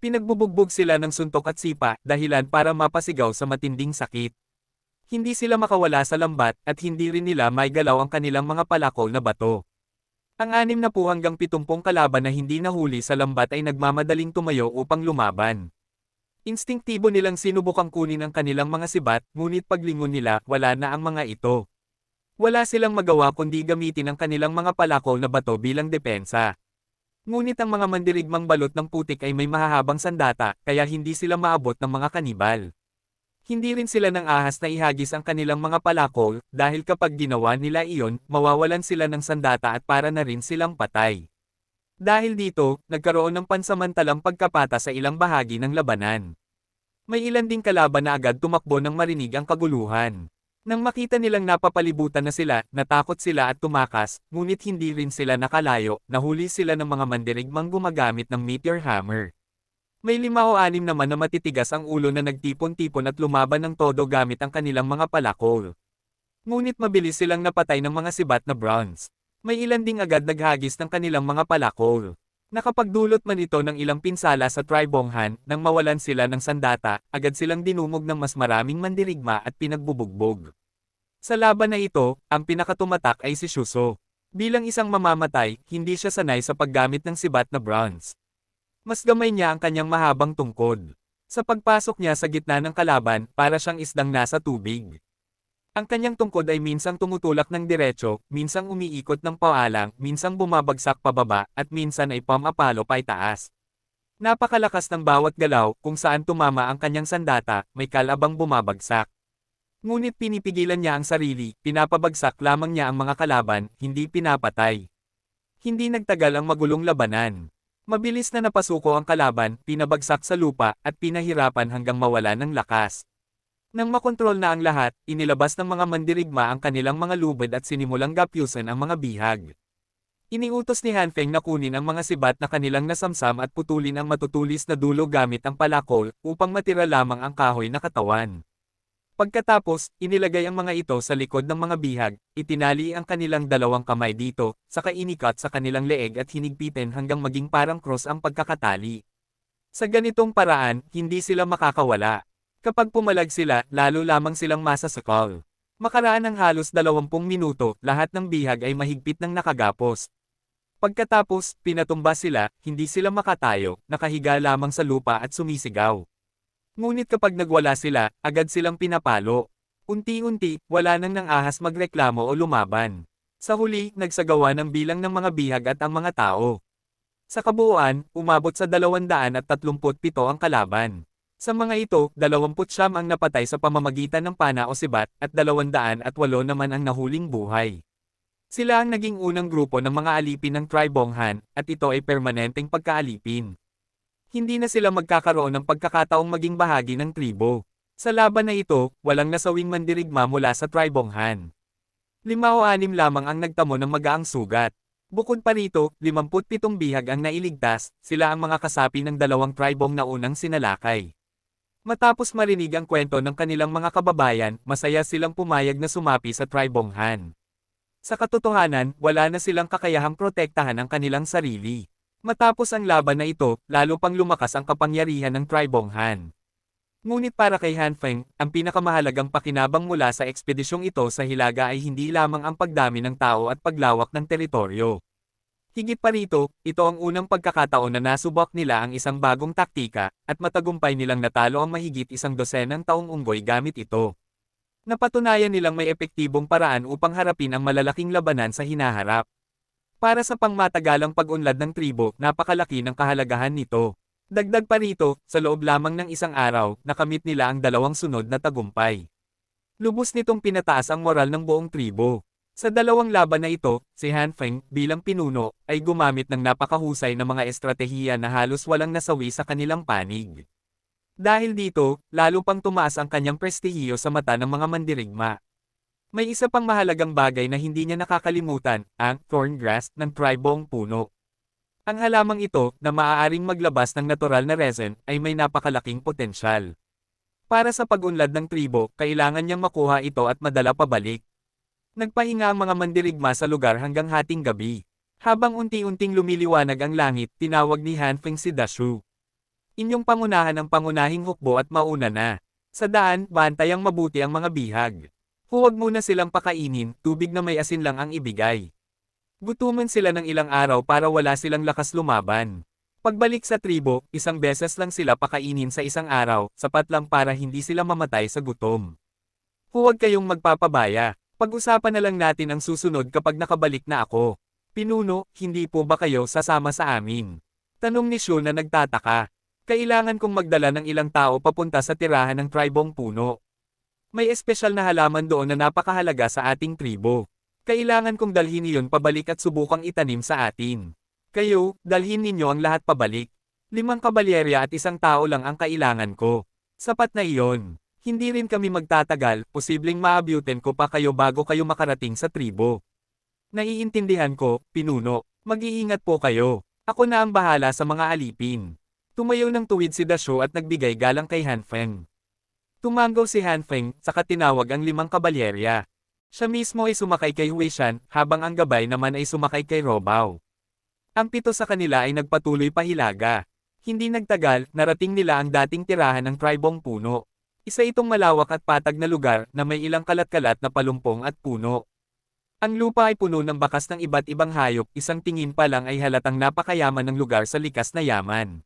Pinagbubugbog sila ng suntok at sipa, dahilan para mapasigaw sa matinding sakit. Hindi sila makawala sa lambat, at hindi rin nila maigalaw ang kanilang mga palakol na bato. Ang 60 hanggang 70 kalaban na hindi nahuli sa lambat ay nagmamadaling tumayo upang lumaban. Instinktibo nilang sinubukang kunin ang kanilang mga sibat, ngunit paglingon nila, wala na ang mga ito. Wala silang magawa kundi gamitin ang kanilang mga palakol na bato bilang depensa. Ngunit ang mga mandirigmang balot ng putik ay may mahahabang sandata, kaya hindi sila maabot ng mga kanibal. Hindi rin sila nang ahas na ihagis ang kanilang mga palakol, dahil kapag ginawa nila iyon, mawawalan sila ng sandata at para na rin silang patay. Dahil dito, nagkaroon ng pansamantalang pagkapata sa ilang bahagi ng labanan. May ilan ding kalaban na agad tumakbo nang marinig ang kaguluhan. Nang makita nilang napapalibutan na sila, natakot sila at tumakas, ngunit hindi rin sila nakalayo, nahuli sila ng mga mandirigmang gumagamit ng meteor hammer. May 5 o 6 naman na matitigas ang ulo na nagtipon-tipon at lumaban ng todo gamit ang kanilang mga palakol. Ngunit mabilis silang napatay ng mga sibat na bronze. May ilan ding agad naghagis ng kanilang mga palakol. Nakapagdulot man ito ng ilang pinsala sa Tribong Han, nang mawalan sila ng sandata, agad silang dinumog ng mas maraming mandirigma at pinagbubugbog. Sa laban na ito, ang pinakatumatak ay si Shuso. Bilang isang mamamatay, hindi siya sanay sa paggamit ng sibat na bronze. Mas gamay niya ang kanyang mahabang tungkod. Sa pagpasok niya sa gitna ng kalaban, para siyang isdang nasa tubig. Ang kanyang tungkod ay minsang tumutulak ng diretso, minsang umiikot ng paalang, minsang bumabagsak pababa, at minsan ay pumapalo paitaas. Napakalakas ng bawat galaw, kung saan tumama ang kanyang sandata, may kalabang bumabagsak. Ngunit pinipigilan niya ang sarili, pinapabagsak lamang niya ang mga kalaban, hindi pinapatay. Hindi nagtagal ang magulong labanan. Mabilis na napasuko ang kalaban, pinabagsak sa lupa, at pinahirapan hanggang mawala ng lakas. Nang makontrol na ang lahat, inilabas ng mga mandirigma ang kanilang mga lubid at sinimulang gapyusan ang mga bihag. Iniutos ni Hanfeng na kunin ang mga sibat na kanilang nasamsam at putulin ang matutulis na dulo gamit ang palakol upang matira lamang ang kahoy na katawan. Pagkatapos, inilagay ang mga ito sa likod ng mga bihag, itinali ang kanilang dalawang kamay dito, saka inikat sa kanilang leeg at hinigpitin hanggang maging parang cross ang pagkakatali. Sa ganitong paraan, hindi sila makakawala. Kapag pumalag sila, lalo lamang silang masasakal. Makaraan ng halos 20 minuto, lahat ng bihag ay mahigpit ng nakagapos. Pagkatapos, pinatumba sila, hindi sila makatayo, nakahiga lamang sa lupa at sumisigaw. Ngunit kapag nagwala sila, agad silang pinapalo. Unti-unti, wala nang nang-ahas magreklamo o lumaban. Sa huli, nagsagawa ng bilang ng mga bihag at ang mga tao. Sa kabuuan, umabot sa 237 ang kalaban. Sa mga ito, 29 ang napatay sa pamamagitan ng pana o sibat, at 208 naman ang nahuling buhay. Sila ang naging unang grupo ng mga alipin ng Tribong Han, at ito ay permanenteng pagkaalipin. Hindi na sila magkakaroon ng pagkakataong maging bahagi ng tribo. Sa laban na ito, walang nasawing mandirigma mula sa Tribong Han. 5 o 6 lamang ang nagtamo ng magaang sugat. Bukod pa rito, 57 bihag ang nailigtas, sila ang mga kasapi ng dalawang tribong na unang sinalakay. Matapos marinig ang kwento ng kanilang mga kababayan, masaya silang pumayag na sumapi sa Tribong Han. Sa katotohanan, wala na silang kakayahang protektahan ang kanilang sarili. Matapos ang laban na ito, lalo pang lumakas ang kapangyarihan ng Tribong Han. Ngunit para kay Hanfeng, ang pinakamahalagang pakinabang mula sa ekspedisyong ito sa Hilaga ay hindi lamang ang pagdami ng tao at paglawak ng teritoryo. Higit pa rito, ito ang unang pagkakataon na nasubok nila ang isang bagong taktika, at matagumpay nilang natalo ang mahigit 100 taong unggoy gamit ito. Napatunayan nilang may epektibong paraan upang harapin ang malalaking labanan sa hinaharap. Para sa pangmatagalang pag-unlad ng tribo, napakalaki ng kahalagahan nito. Dagdag pa rito, sa loob lamang ng isang araw, nakamit nila ang 2 sunod na tagumpay. Lubos nitong pinataas ang moral ng buong tribo. Sa 2 laban na ito, si Hanfeng, bilang pinuno, ay gumamit ng napakahusay na mga estratehiya na halos walang nasawi sa kanilang panig. Dahil dito, lalo pang tumaas ang kanyang prestihiyo sa mata ng mga mandirigma. May isa pang mahalagang bagay na hindi niya nakakalimutan, ang thorngrass ng tribong puno. Ang halamang ito, na maaaring maglabas ng natural na resin, ay may napakalaking potensyal. Para sa pag-unlad ng tribo, kailangan niyang makuha ito at madala pabalik. Nagpahinga ang mga mandirigma sa lugar hanggang hating gabi. Habang unti-unting lumiliwanag ang langit, tinawag ni Hanfeng si Dashu. Inyong pangunahan ang pangunahing hukbo at mauna na. Sa daan, bantayang mabuti ang mga bihag. Huwag muna silang pakainin, tubig na may asin lang ang ibigay. Gutuman sila ng ilang araw para wala silang lakas lumaban. Pagbalik sa tribo, 1 beses lang sila pakainin sa isang araw, sapat lang para hindi sila mamatay sa gutom. Huwag kayong magpapabaya. Pag-usapan na lang natin ang susunod kapag nakabalik na ako. Pinuno, hindi po ba kayo sasama sa amin? Tanong ni Shu na nagtataka. Kailangan kong magdala ng ilang tao papunta sa tirahan ng tribong puno. May espesyal na halaman doon na napakahalaga sa ating tribo. Kailangan kong dalhin iyon pabalik at subukang itanim sa atin. Kayo, dalhin ninyo ang lahat pabalik. 5 kabalyerya at 1 tao lang ang kailangan ko. Sapat na iyon. Hindi rin kami magtatagal, posibleng maabutin ko pa kayo bago kayo makarating sa tribo. Naiintindihan ko, pinuno. Mag-iingat po kayo. Ako na ang bahala sa mga alipin. Tumayo ng tuwid si Dashu at nagbigay galang kay Hanfeng. Tumanggaw si Hanfeng, saka tinawag ang 5 kabalyerya. Siya mismo ay sumakay kay Huishan, habang ang gabay naman ay sumakay kay Robao. Ang 7 sa kanila ay nagpatuloy pa Hilaga. Hindi nagtagal, narating nila ang dating tirahan ng tribong puno. Isa itong malawak at patag na lugar na may ilang kalat-kalat na palumpong at puno. Ang lupa ay puno ng bakas ng iba't ibang hayop, isang tingin pa lang ay halatang napakayaman ng lugar sa likas na yaman.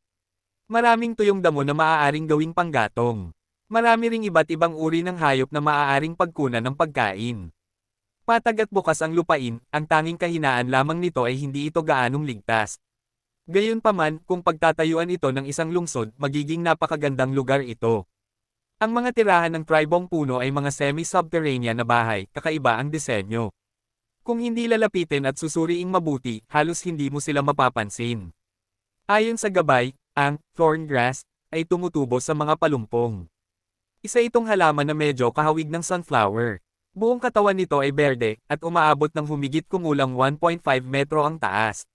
Maraming tuyong damo na maaaring gawing panggatong. Marami ring iba't ibang uri ng hayop na maaaring pagkunan ng pagkain. Patag at bukas ang lupain, ang tanging kahinaan lamang nito ay hindi ito gaanong ligtas. Gayunpaman, kung pagtatayuan ito ng isang lungsod, magiging napakagandang lugar ito. Ang mga tirahan ng tribong puno ay mga semi-subterranean na bahay, kakaiba ang disenyo. Kung hindi lalapitin at susuriing mabuti, halos hindi mo sila mapapansin. Ayon sa gabay, ang thorngrass ay tumutubo sa mga palumpong. Isa itong halaman na medyo kahawig ng sunflower. Buong katawan nito ay berde, at umaabot ng humigit kumulang 1.5 metro ang taas.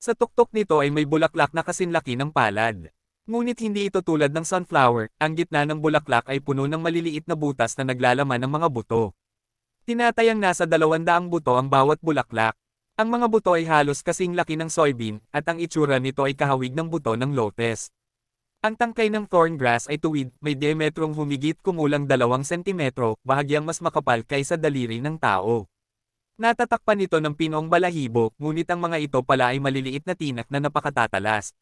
Sa tuktok nito ay may bulaklak na kasinlaki ng palad. Ngunit hindi ito tulad ng sunflower, ang gitna ng bulaklak ay puno ng maliliit na butas na naglalaman ng mga buto. Tinatayang nasa 200 buto ang bawat bulaklak. Ang mga buto ay halos kasing laki ng soybean, at ang itsura nito ay kahawig ng buto ng lotus. Ang tangkay ng thorngrass ay tuwid, may diametrong humigit kumulang 2 sentimetro, bahagyang mas makapal kaysa daliri ng tao. Natatakpan ito ng pinong balahibo, ngunit ang mga ito pala ay maliliit na tinak na napakatatalas.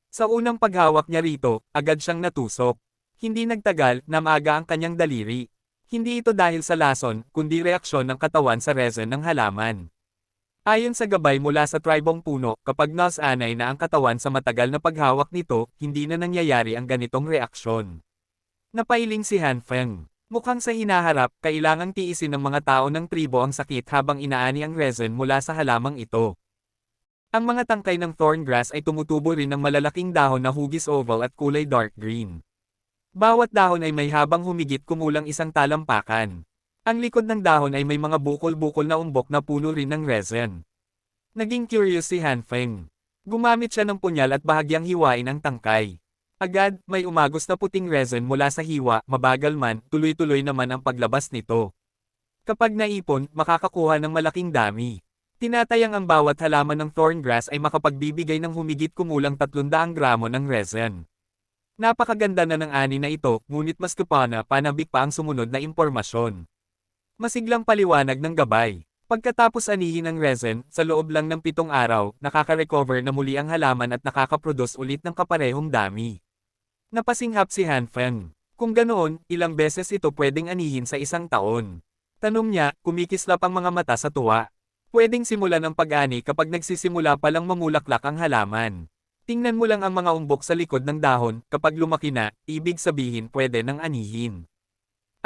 Sa unang paghawak niya rito, agad siyang natusok. Hindi nagtagal, namaga ang kanyang daliri. Hindi ito dahil sa lason, kundi reaksyon ng katawan sa resin ng halaman. Ayon sa gabay mula sa tribong puno, kapag nasanay na ang katawan sa matagal na paghawak nito, hindi na nangyayari ang ganitong reaksyon. Napailing si Han Feng. Mukhang sa hinaharap, kailangang tiisin ng mga tao ng tribo ang sakit habang inaani ang resin mula sa halamang ito. Ang mga tangkay ng thorngrass ay tumutubo rin ng malalaking dahon na hugis oval at kulay dark green. Bawat dahon ay may habang humigit kumulang 1 talampakan. Ang likod ng dahon ay may mga bukol-bukol na umbok na puno rin ng resin. Naging curious si Han Feng. Gumamit siya ng punyal at bahagyang hiwain ang tangkay. Agad, may umagos na puting resin mula sa hiwa, mabagal man, tuloy-tuloy naman ang paglabas nito. Kapag naipon, makakakuha ng malaking dami. Tinatayang ang bawat halaman ng thorngrass ay makapagbibigay ng humigit kumulang 300 gramo ng resin. Napakaganda na ng ani na ito, ngunit mas kapana panabik pa ang sumunod na impormasyon. Masiglang paliwanag ng gabay. Pagkatapos anihin ng resin, sa loob lang ng 7 araw, nakaka-recover na muli ang halaman at nakaka-produce ulit ng kaparehong dami. Napasinghap si Han Feng. Kung ganoon, ilang beses ito pwedeng anihin sa 1 taon. Tanong niya, kumikislap ang mga mata sa tuwa. Pwedeng simulan ang pag-ani kapag nagsisimula pa lang mamulaklak ang halaman. Tingnan mo lang ang mga umbok sa likod ng dahon, kapag lumaki na, ibig sabihin pwede nang anihin.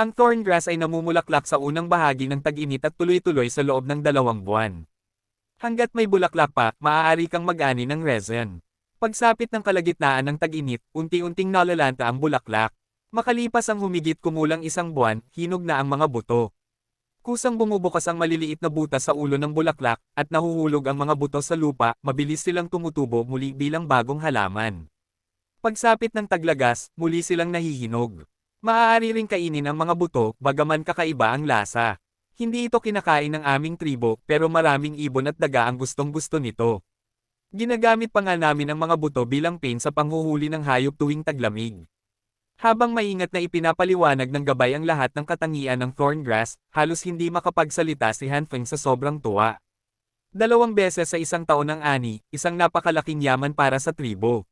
Ang thorngrass ay namumulaklak sa unang bahagi ng tag-init at tuloy-tuloy sa loob ng 2 buwan. Hanggat may bulaklak pa, maaari kang mag-ani ng resin. Pagsapit ng kalagitnaan ng tag-init, unti-unting nalalanta ang bulaklak. Makalipas ang humigit kumulang 1 buwan, hinog na ang mga buto. Kusang bumubukas ang maliliit na butas sa ulo ng bulaklak, at nahuhulog ang mga buto sa lupa, mabilis silang tumutubo muli bilang bagong halaman. Pagsapit ng taglagas, muli silang nahihinog. Maaari ring kainin ang mga buto, bagaman kakaiba ang lasa. Hindi ito kinakain ng aming tribo, pero maraming ibon at daga ang gustong-gusto nito. Ginagamit pa nga namin ang mga buto bilang pain sa panghuhuli ng hayop tuwing taglamig. Habang maingat na ipinapaliwanag ng gabay ang lahat ng katangian ng thorngrass, halos hindi makapagsalita si Han Feng sa sobrang tuwa. 2 beses sa 1 taon ng ani, isang napakalaking yaman para sa tribo.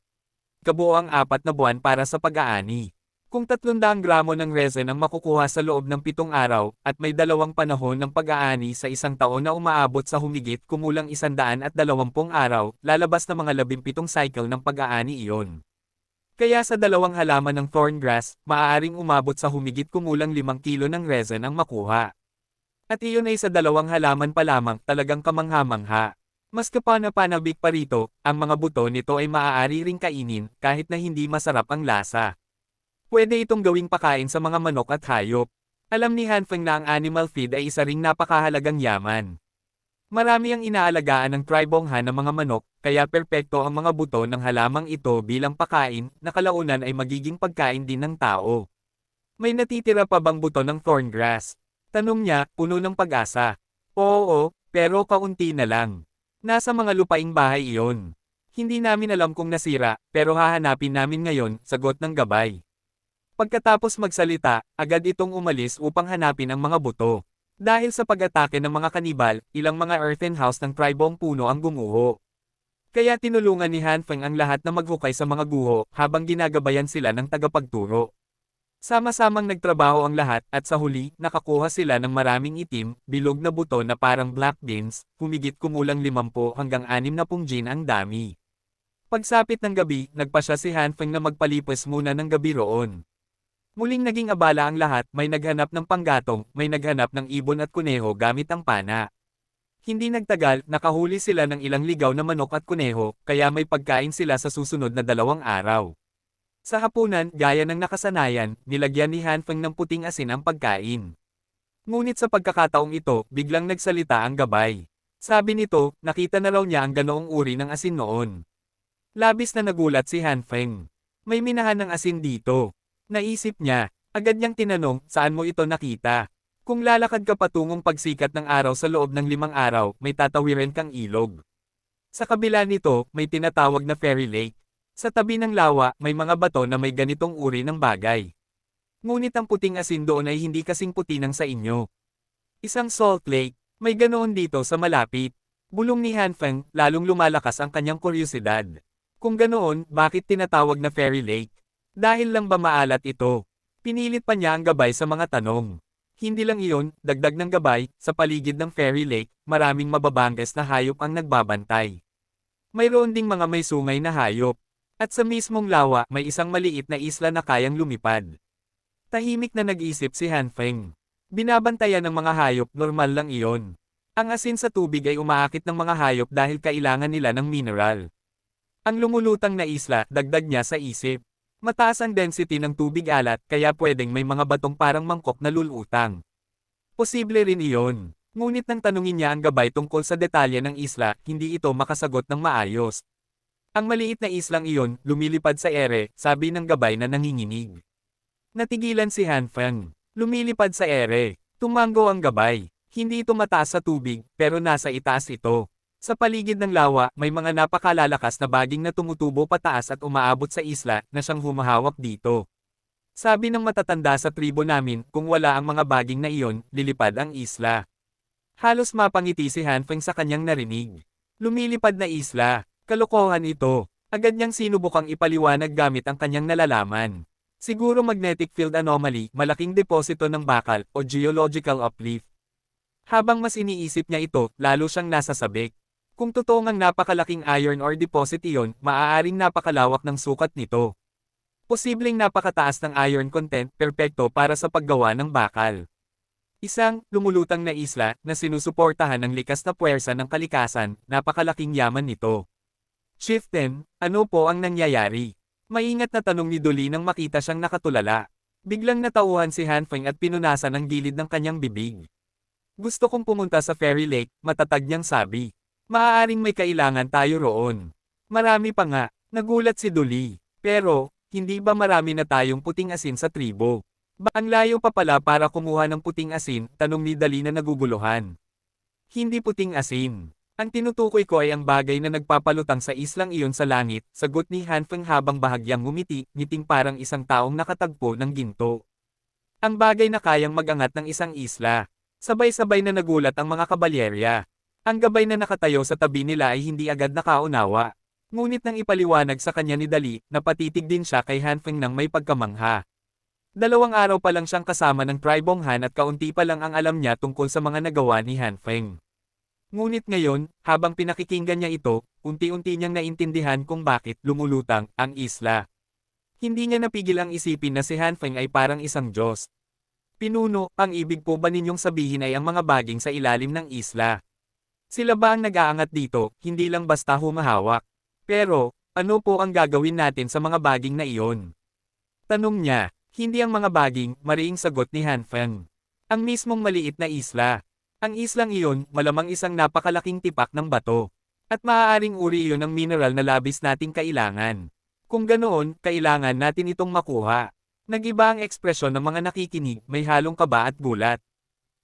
Kabuo ang 4 na buwan para sa pag-aani. Kung 300 gramo ng resin ang makukuha sa loob ng 7 araw, at may 2 panahon ng pag-aani sa 1 taon na umaabot sa humigit kumulang 120 araw, lalabas na mga 17 cycle ng pag-aani iyon. Kaya sa 2 halaman ng thorngrass, maaaring umabot sa humigit kumulang 5 kilo ng resin ang makuha. At iyon ay sa 2 halaman pa lamang, talagang kamangha-mangha. Mas kapana-panabik pa rito, ang mga buto nito ay maaari ring kainin, kahit na hindi masarap ang lasa. Pwede itong gawing pakain sa mga manok at hayop. Alam ni Han Feng na ang animal feed ay isa ring napakahalagang yaman. Marami ang inaalagaan ng tribong Han ng mga manok, kaya perpekto ang mga buto ng halamang ito bilang pakain, na kalaunan ay magiging pagkain din ng tao. May natitira pa bang buto ng thorngrass? Tanong niya, puno ng pag-asa. Oo, pero kaunti na lang. Nasa mga lupaing bahay iyon. Hindi namin alam kung nasira, pero hahanapin namin ngayon, sagot ng gabay. Pagkatapos magsalita, agad itong umalis upang hanapin ang mga buto. Dahil sa pag-atake ng mga kanibal, ilang mga earthen house ng tribong puno ang gumuho. Kaya tinulungan ni Han Feng ang lahat na maghukay sa mga guho, habang ginagabayan sila ng tagapagturo. Sama-samang nagtrabaho ang lahat, at sa huli, nakakuha sila ng maraming itim, bilog na buto na parang black beans, humigit kumulang 50 hanggang 60 gin ang dami. Pagsapit ng gabi, nagpasya si Han Feng na magpalipas muna ng gabi roon. Muling naging abala ang lahat, may naghanap ng panggatong, may naghanap ng ibon at kuneho gamit ang pana. Hindi nagtagal, nakahuli sila ng ilang ligaw na manok at kuneho, kaya may pagkain sila sa susunod na 2 araw. Sa hapunan, gaya ng nakasanayan, nilagyan ni Han Feng ng puting asin ang pagkain. Ngunit sa pagkakataong ito, biglang nagsalita ang gabay. Sabi nito, nakita na raw niya ang ganoong uri ng asin noon. Labis na nagulat si Han Feng. May minahan ng asin dito. Naisip niya, agad niyang tinanong, saan mo ito nakita? Kung lalakad ka patungong pagsikat ng araw sa loob ng 5 araw, may tatawirin kang ilog. Sa kabila nito, may tinatawag na fairy lake. Sa tabi ng lawa, may mga bato na may ganitong uri ng bagay. Ngunit ang puting asin doon ay hindi kasing puti ng sa inyo. Isang salt lake, may ganoon dito sa malapit. Bulong ni Han Feng, lalong lumalakas ang kanyang kuryosidad. Kung ganoon, bakit tinatawag na fairy lake? Dahil lang ba maalat ito? Pinilit pa niya ang gabay sa mga tanong. Hindi lang iyon, dagdag ng gabay, sa paligid ng fairy lake, maraming mababangges na hayop ang nagbabantay. Mayroon ding mga may sungay na hayop. At sa mismong lawa, may isang maliit na isla na kayang lumipad. Tahimik na nag-isip si Han Feng. Binabantayan ng mga hayop, normal lang iyon. Ang asin sa tubig ay umaakit ng mga hayop dahil kailangan nila ng mineral. Ang lumulutang na isla, dagdag niya sa isip. Mataas ang density ng tubig alat, kaya pwedeng may mga batong parang mangkok na lulutang. Posible rin iyon. Ngunit nang tanungin niya ang gabay tungkol sa detalye ng isla, hindi ito makasagot ng maayos. Ang maliit na islang iyon, lumilipad sa ere, sabi ng gabay na nanginginig. Natigilan si Han Feng. Lumilipad sa ere. Tumango ang gabay. Hindi ito mataas sa tubig, pero nasa itaas ito. Sa paligid ng lawa, may mga napakalalakas na baging na tumutubo pataas at umaabot sa isla na siyang humahawak dito. Sabi ng matatanda sa tribo namin, kung wala ang mga baging na iyon, lilipad ang isla. Halos mapangiti si Han Feng sa kanyang narinig. Lumilipad na isla. Kalokohan ito. Agad niyang sinubukang ipaliwanag gamit ang kanyang nalalaman. Siguro magnetic field anomaly, malaking deposito ng bakal, o geological uplift. Habang mas iniisip niya ito, lalo siyang nasasabik. Kung totoo ngang napakalaking iron ore deposit iyon, maaaring napakalawak ng sukat nito. Posibleng napakataas ng iron content, perpekto para sa paggawa ng bakal. Isang, lumulutang na isla, na sinusuportahan ng likas na puwersa ng kalikasan, napakalaking yaman nito. Chieftain, ano po ang nangyayari? Maingat na tanong ni Dolly nang makita siyang nakatulala. Biglang natauhan si Han Feng at pinunasan ang gilid ng kanyang bibig. Gusto kong pumunta sa Fairy Lake, matatag niyang sabi. Maaaring may kailangan tayo roon. Marami pa nga, nagulat si Dolly. Pero, hindi ba marami na tayong puting asin sa tribo? Ang layo pa pala para kumuha ng puting asin, tanong ni Dolly na naguguluhan. Hindi puting asin. Ang tinutukoy ko ay ang bagay na nagpapalutang sa islang iyon sa langit, sagot ni Han Feng habang bahagyang ngumiti, ngiting parang isang taong nakatagpo ng ginto. Ang bagay na kayang mag-angat ng isang isla. Sabay-sabay na nagulat ang mga kabalyerya. Ang gabay na nakatayo sa tabi nila ay hindi agad nakaunawa. Ngunit nang ipaliwanag sa kanya ni Dali, napatitig din siya kay Han Feng nang may pagkamangha. 2 araw pa lang siyang kasama ng tribong Han at kaunti pa lang ang alam niya tungkol sa mga nagawa ni Han Feng. Ngunit ngayon, habang pinakikinggan niya ito, unti-unti niyang naintindihan kung bakit lumulutang ang isla. Hindi niya napigil ang isipin na si Han Feng ay parang isang Diyos. Pinuno, ang ibig po ba ninyong sabihin ay ang mga baging sa ilalim ng isla? Sila ba ang nag-aangat dito, hindi lang basta humahawak? Pero, ano po ang gagawin natin sa mga baging na iyon? Tanong niya, hindi ang mga baging, mariing sagot ni Han Feng. Ang mismong maliit na isla. Ang islang iyon, malamang isang napakalaking tipak ng bato. At maaaring uri iyon ng mineral na labis nating kailangan. Kung ganoon, kailangan natin itong makuha. Nag-iba ang ekspresyon ng mga nakikinig, may halong kaba at gulat.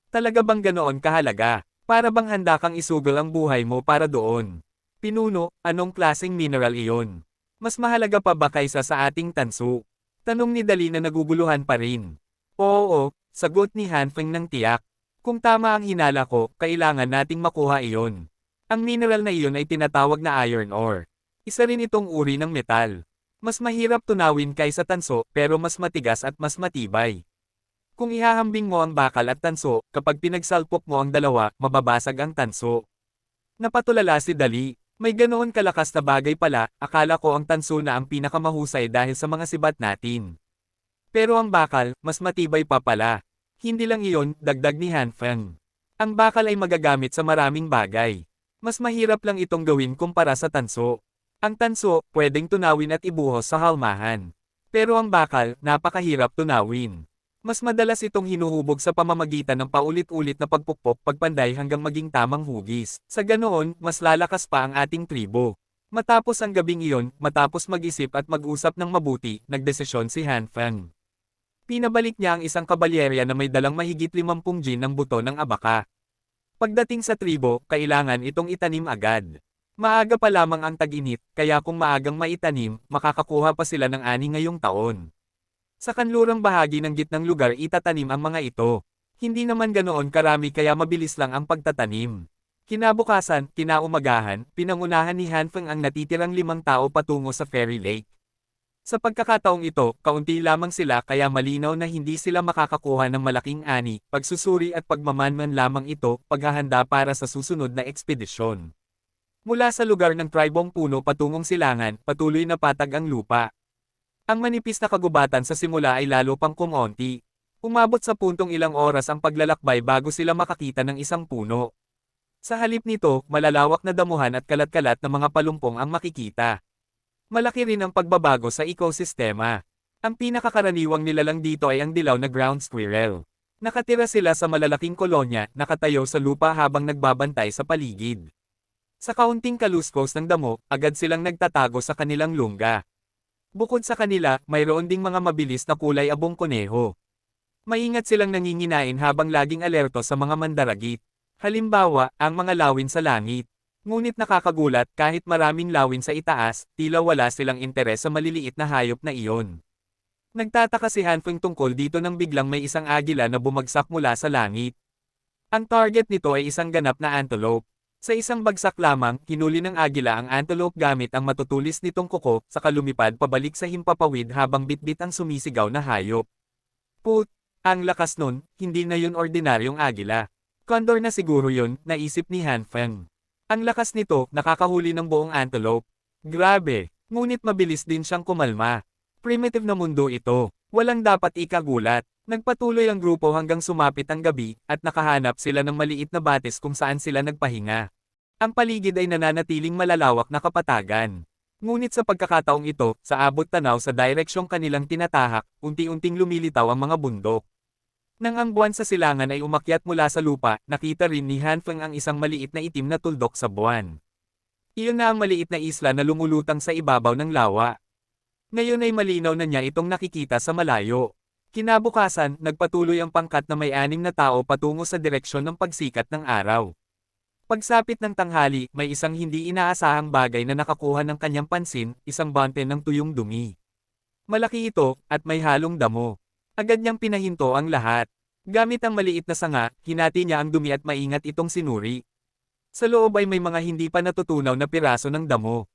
Talaga bang ganoon kahalaga? Para bang handa kang isugal ang buhay mo para doon? Pinuno, anong klaseng mineral iyon? Mas mahalaga pa ba kaysa sa ating tanso? Tanong ni Dali na naguguluhan pa rin. Oo, sagot ni Han Feng ng tiyak. Kung tama ang hinala ko, kailangan nating makuha iyon. Ang mineral na iyon ay tinatawag na iron ore. Isa rin itong uri ng metal. Mas mahirap tunawin kaysa tanso, pero mas matigas at mas matibay. Kung ihahambing mo ang bakal at tanso, kapag pinagsalpok mo ang dalawa, mababasag ang tanso. Napatulala si Dali. May ganoon kalakas na bagay pala, akala ko ang tanso na ang pinakamahusay dahil sa mga sibat natin. Pero ang bakal, mas matibay pa pala. Hindi lang iyon, dagdag ni Han Feng. Ang bakal ay magagamit sa maraming bagay. Mas mahirap lang itong gawin kumpara sa tanso. Ang tanso, pwedeng tunawin at ibuhos sa halmahan. Pero ang bakal, napakahirap tunawin. Mas madalas itong hinuhubog sa pamamagitan ng paulit-ulit na pagpukpok pagpanday hanggang maging tamang hugis. Sa ganoon, mas lalakas pa ang ating tribo. Matapos ang gabing iyon, matapos mag-isip at mag-usap ng mabuti, nagdesisyon si Han Feng. Pinabalik niya ang isang kabalyerya na may dalang mahigit 50 gin ng buto ng abaka. Pagdating sa tribo, kailangan itong itanim agad. Maaga pa lamang ang tag-init, kaya kung maagang maitanim, makakakuha pa sila ng ani ngayong taon. Sa kanlurang bahagi ng gitnang lugar itatanim ang mga ito. Hindi naman ganoon karami kaya mabilis lang ang pagtatanim. Kinabukasan, kinaumagahan, pinangunahan ni Han Feng ang natitirang 5 tao patungo sa Fairy Lake. Sa pagkakataong ito, kaunti lamang sila kaya malinaw na hindi sila makakakuha ng malaking ani, pagsusuri at pagmamanman lamang ito, paghahanda para sa susunod na ekspedisyon. Mula sa lugar ng tribong puno patungong silangan, patuloy na patag ang lupa. Ang manipis na kagubatan sa simula ay lalo pang kumonti. Umabot sa puntong ilang oras ang paglalakbay bago sila makakita ng isang puno. Sa halip nito, malalawak na damuhan at kalat-kalat na mga palumpong ang makikita. Malaki rin ang pagbabago sa ekosistema. Ang pinakakaraniwang nilalang dito ay ang dilaw na ground squirrel. Nakatira sila sa malalaking kolonya, nakatayo sa lupa habang nagbabantay sa paligid. Sa kaunting kaluskos ng damo, agad silang nagtatago sa kanilang lungga. Bukod sa kanila, mayroon ding mga mabilis na kulay abong kuneho. Maingat silang nanginginain habang laging alerto sa mga mandaragit. Halimbawa, ang mga lawin sa langit. Ngunit nakakagulat kahit maraming lawin sa itaas, tila wala silang interes sa maliliit na hayop na iyon. Nagtataka si Han Feng tungkol dito nang biglang may isang agila na bumagsak mula sa langit. Ang target nito ay isang ganap na antelope. Sa isang bagsak lamang, hinuli ng agila ang antelope gamit ang matutulis nitong kuko, saka lumipad pabalik sa himpapawid habang bitbit ang sumisigaw na hayop. Put! Ang lakas nun, hindi na yun ordinaryong agila. Condor na siguro yun, naisip ni Han Feng. Ang lakas nito, nakakahuli ng buong antelope. Grabe! Ngunit mabilis din siyang kumalma. Primitive na mundo ito. Walang dapat ikagulat. Nagpatuloy ang grupo hanggang sumapit ang gabi, at nakahanap sila ng maliit na batis kung saan sila nagpahinga. Ang paligid ay nananatiling malalawak na kapatagan. Ngunit sa pagkakataong ito, sa abot tanaw sa direksyong kanilang tinatahak, unti-unting lumilitaw ang mga bundok. Nang ang buwan sa silangan ay umakyat mula sa lupa, nakita rin ni Han Feng ang isang maliit na itim na tuldok sa buwan. Iyon na ang maliit na isla na lumulutang sa ibabaw ng lawa. Ngayon ay malinaw na niya itong nakikita sa malayo. Kinabukasan, nagpatuloy ang pangkat na may 6 na tao patungo sa direksyon ng pagsikat ng araw. Pagsapit ng tanghali, may isang hindi inaasahang bagay na nakakuha ng kanyang pansin, isang bante ng tuyong dumi. Malaki ito, at may halong damo. Agad niyang pinahinto ang lahat. Gamit ang maliit na sanga, hinati niya ang dumi at maingat itong sinuri. Sa loob ay may mga hindi pa natutunaw na piraso ng damo.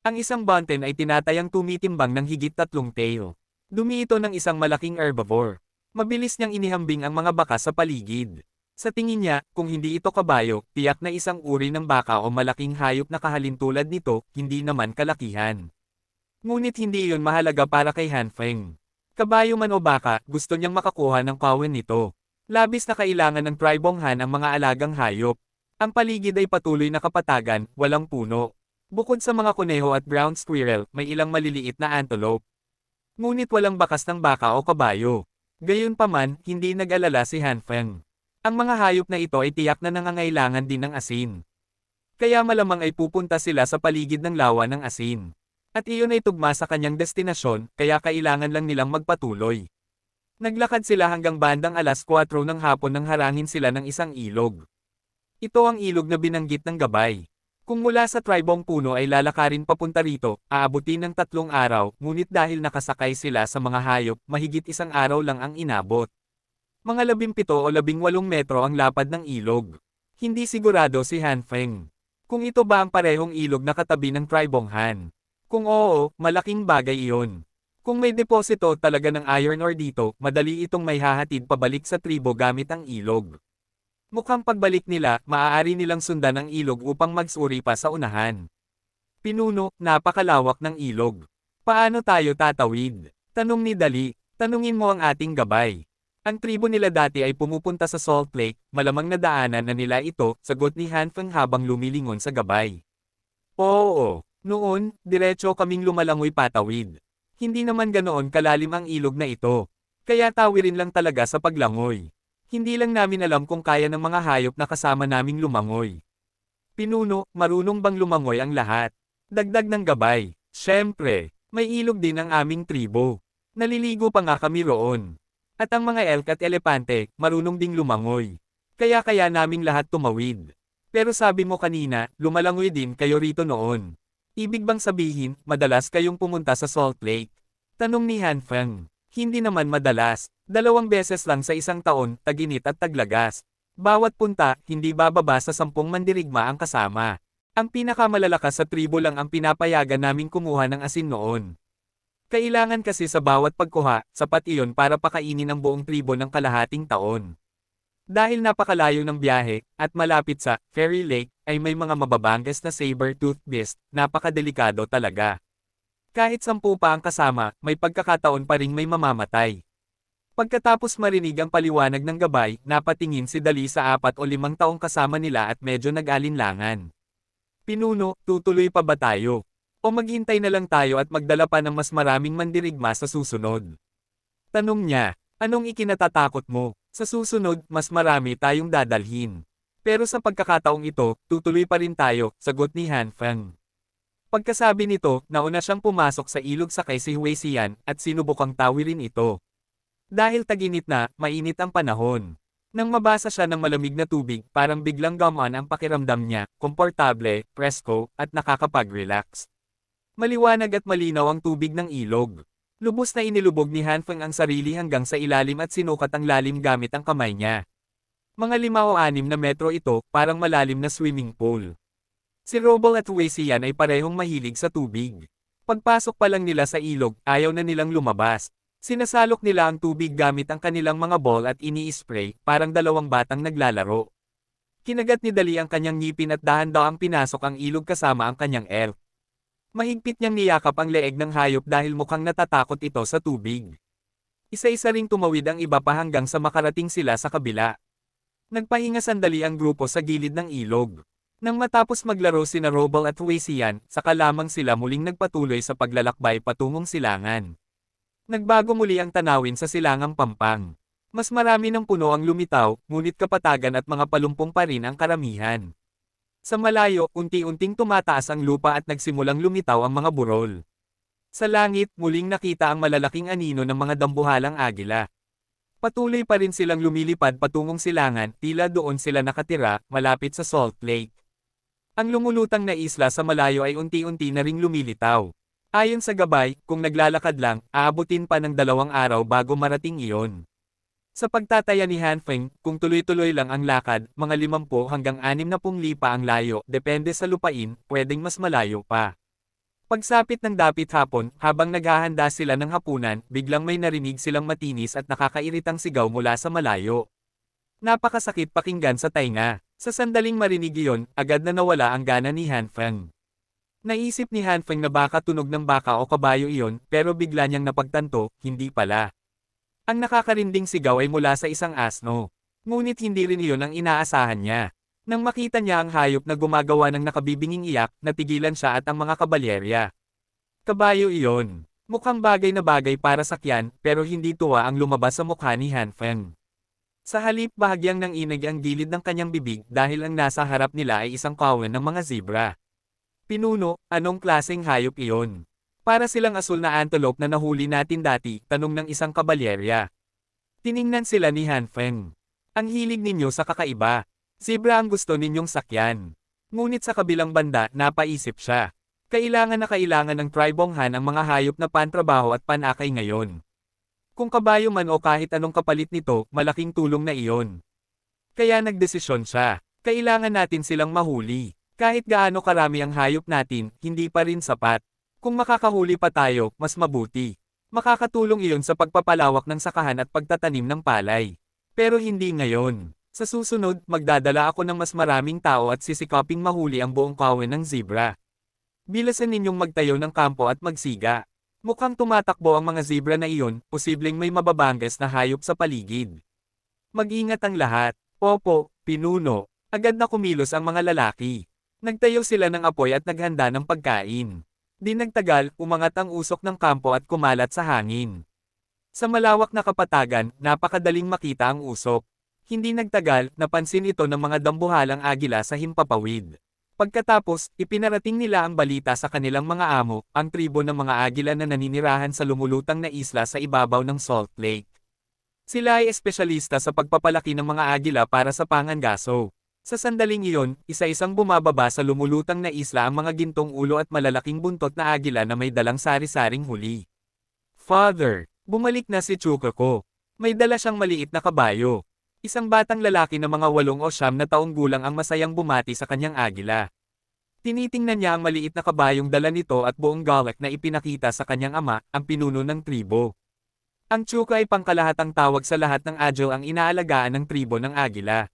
Ang isang bante ay tinatayang tumitimbang ng higit 3 tail. Dumi ito ng isang malaking herbivore. Mabilis niyang inihambing ang mga baka sa paligid. Sa tingin niya, kung hindi ito kabayo, tiyak na isang uri ng baka o malaking hayop na kahalintulad nito, hindi naman kalakihan. Ngunit hindi iyon mahalaga para kay Han Feng. Kabayo man o baka, gusto niyang makakuha ng kawan nito. Labis na kailangan ng tribong Han ang mga alagang hayop. Ang paligid ay patuloy na kapatagan, walang puno. Bukod sa mga kuneho at ground squirrel, may ilang maliliit na antelope. Ngunit walang bakas ng baka o kabayo. Gayunpaman, hindi nag-alala si Han Feng. Ang mga hayop na ito ay tiyak na nangangailangan din ng asin. Kaya malamang ay pupunta sila sa paligid ng lawa ng asin. At iyon ay tugma sa kanyang destinasyon, kaya kailangan lang nilang magpatuloy. Naglakad sila hanggang bandang 4:00 ng hapon nang harangin sila ng isang ilog. Ito ang ilog na binanggit ng gabay. Kung mula sa tribong puno ay lalakarin papunta rito, aabutin ng 3 araw, ngunit dahil nakasakay sila sa mga hayop, mahigit 1 araw lang ang inabot. Mga 17 o 18 metro ang lapad ng ilog. Hindi sigurado si Han Feng. Kung ito ba ang parehong ilog na katabi ng tribong Han? Kung oo, malaking bagay iyon. Kung may deposito talaga ng iron ore dito, madali itong may hahatid pabalik sa tribo gamit ang ilog. Mukhang pagbalik nila, maaari nilang sundan ang ilog upang magsuri pa sa unahan. Pinuno, napakalawak ng ilog. Paano tayo tatawid? Tanong ni Dali. Tanungin mo ang ating gabay. Ang tribo nila dati ay pumupunta sa Salt Lake, malamang nadaanan na nila ito, sagot ni Han Feng habang lumilingon sa gabay. Oo, noon, diretso kaming lumalangoy patawid. Hindi naman ganoon kalalim ang ilog na ito. Kaya tawirin lang talaga sa paglangoy. Hindi lang namin alam kung kaya ng mga hayop na kasama naming lumangoy. Pinuno, marunong bang lumangoy ang lahat? Dagdag ng gabay. Siyempre, may ilog din ang aming tribo. Naliligo pa nga kami roon. At ang mga elk at elepante, marunong ding lumangoy. Kaya naming lahat tumawid. Pero sabi mo kanina, lumalangoy din kayo rito noon. Ibig bang sabihin, madalas kayong pumunta sa Salt Lake? Tanong ni Han Feng. Hindi naman madalas. 2 beses lang sa isang taon, tag-init at taglagas. Bawat punta, hindi bababa sa 10 mandirigma ang kasama. Ang pinakamalalakas sa tribo lang ang pinapayagan naming kumuha ng asin noon. Kailangan kasi sa bawat pagkuha, sapat iyon para pakainin ang buong tribo ng kalahating taon. Dahil napakalayo ng biyahe, at malapit sa Fairy Lake, ay may mga mababangas na saber-tooth beast, napakadelikado talaga. Kahit 10 pa ang kasama, may pagkakataon pa ring may mamamatay. Pagkatapos marinig ang paliwanag ng gabay, napatingin si Dali sa 4 o 5 taong kasama nila at medyo nag-alinlangan. Pinuno, tutuloy pa ba tayo? O maghintay na lang tayo at magdala pa ng mas maraming mandirigma sa susunod? Tanong niya, anong ikinatatakot mo? Sa susunod, mas marami tayong dadalhin. Pero sa pagkakataong ito, tutuloy pa rin tayo, sagot ni Han Feng. Pagkasabi nito, nauna siyang pumasok sa ilog sakay si Hui Xian, at sinubukang tawirin ito. Dahil tag-init na, mainit ang panahon. Nang mabasa siya ng malamig na tubig, parang biglang gumaan ang pakiramdam niya, komportable, presko, at nakakapag-relax. Maliwanag at malinaw ang tubig ng ilog. Lubos na inilubog ni Han Feng ang sarili hanggang sa ilalim at sinukat ang lalim gamit ang kamay niya. Mga 5 o 6 na metro ito, parang malalim na swimming pool. Si Robel at Wei Xian ay parehong mahilig sa tubig. Pagpasok pa lang nila sa ilog, ayaw na nilang lumabas. Sinasalok nila ang tubig gamit ang kanilang mga ball at ini-spray, parang 2 batang naglalaro. Kinagat ni Dali ang kanyang ngipin at dahan-dahan pinasok ang ilog kasama ang kanyang elf. Mahigpit niyang niyakap ang leeg ng hayop dahil mukhang natatakot ito sa tubig. Isa-isa ring tumawid ang iba pa hanggang sa makarating sila sa kabila. Nagpahinga sandali ang grupo sa gilid ng ilog. Nang matapos maglaro sina Robel at Wei Xian, saka lamang sila muling nagpatuloy sa paglalakbay patungong silangan. Nagbago muli ang tanawin sa silangang Pampang. Mas marami ng puno ang lumitaw, ngunit kapatagan at mga palumpong pa rin ang karamihan. Sa malayo, unti-unting tumataas ang lupa at nagsimulang lumitaw ang mga burol. Sa langit, muling nakita ang malalaking anino ng mga dambuhalang agila. Patuloy pa rin silang lumilipad patungong silangan, tila doon sila nakatira, malapit sa Salt Lake. Ang lumulutang na isla sa malayo ay unti-unti na ring lumilitaw. Ayon sa gabay, kung naglalakad lang, aabutin pa ng 2 araw bago marating iyon. Sa pagtataya ni Han Feng, kung tuloy-tuloy lang ang lakad, mga 50 hanggang 60 lipa ang layo, depende sa lupain, pwedeng mas malayo pa. Pagsapit ng dapit hapon, habang naghahanda sila ng hapunan, biglang may narinig silang matinis at nakakairitang sigaw mula sa malayo. Napakasakit pakinggan sa tainga. Sa sandaling marinig iyon, agad na nawala ang gana ni Han Feng. Naisip ni Han Feng na baka tunog ng baka o kabayo iyon, pero bigla niyang napagtanto, hindi pala. Ang nakakarinding sigaw ay mula sa isang asno. Ngunit hindi rin iyon ang inaasahan niya. Nang makita niya ang hayop na gumagawa ng nakabibinging iyak, natigilan siya at ang mga kabalyerya. Kabayo iyon. Mukhang bagay na bagay para sakyan, pero hindi tuwa ang lumabas sa mukha ni Han Feng. Sa halip bahagyang nang inag ang gilid ng kanyang bibig dahil ang nasa harap nila ay isang kawan ng mga zebra. Pinuno, anong klaseng hayop iyon? Para silang asul na antelope na nahuli natin dati, tanong ng isang kabalyerya. Tiningnan sila ni Han Feng. Ang hilig ninyo sa kakaiba. Zebra ang gusto ninyong sakyan. Ngunit sa kabilang banda, napaisip siya. Kailangan na kailangan ng tribong Han ang mga hayop na pantrabaho at panakay ngayon. Kung kabayo man o kahit anong kapalit nito, malaking tulong na iyon. Kaya nagdesisyon siya. Kailangan natin silang mahuli. Kahit gaano karami ang hayop natin, hindi pa rin sapat. Kung makakahuli pa tayo, mas mabuti. Makakatulong iyon sa pagpapalawak ng sakahan at pagtatanim ng palay. Pero hindi ngayon. Sa susunod, magdadala ako ng mas maraming tao at sisikaping mahuli ang buong kawan ng zebra. Bilasan ninyong magtayo ng kampo at magsiga. Mukhang tumatakbo ang mga zebra na iyon, posibleng may mababangas na hayop sa paligid. Mag-ingat ang lahat. Opo, pinuno. Agad na kumilos ang mga lalaki. Nagtayo sila ng apoy at naghanda ng pagkain. Di nagtagal, umangat ang usok ng kampo at kumalat sa hangin. Sa malawak na kapatagan, napakadaling makita ang usok. Hindi nagtagal, napansin ito ng mga dambuhalang agila sa himpapawid. Pagkatapos, ipinarating nila ang balita sa kanilang mga amo, ang tribo ng mga agila na naninirahan sa lumulutang na isla sa ibabaw ng Salt Lake. Sila ay espesyalista sa pagpapalaki ng mga agila para sa pangangaso. Sa sandaling iyon, isa-isang bumababa sa lumulutang na isla ang mga gintong ulo at malalaking buntot na agila na may dalang sari-saring huli. Father, bumalik na si Chukako. May dala siyang maliit na kabayo. Isang batang lalaki na mga 8 o 9 na taong gulang ang masayang bumati sa kanyang agila. Tinitingnan niya ang maliit na kabayong dala nito at buong galak na ipinakita sa kanyang ama, ang pinuno ng tribo. Ang Chuka ay pangkalahatang tawag sa lahat ng Adjo ang inaalagaan ng tribo ng agila.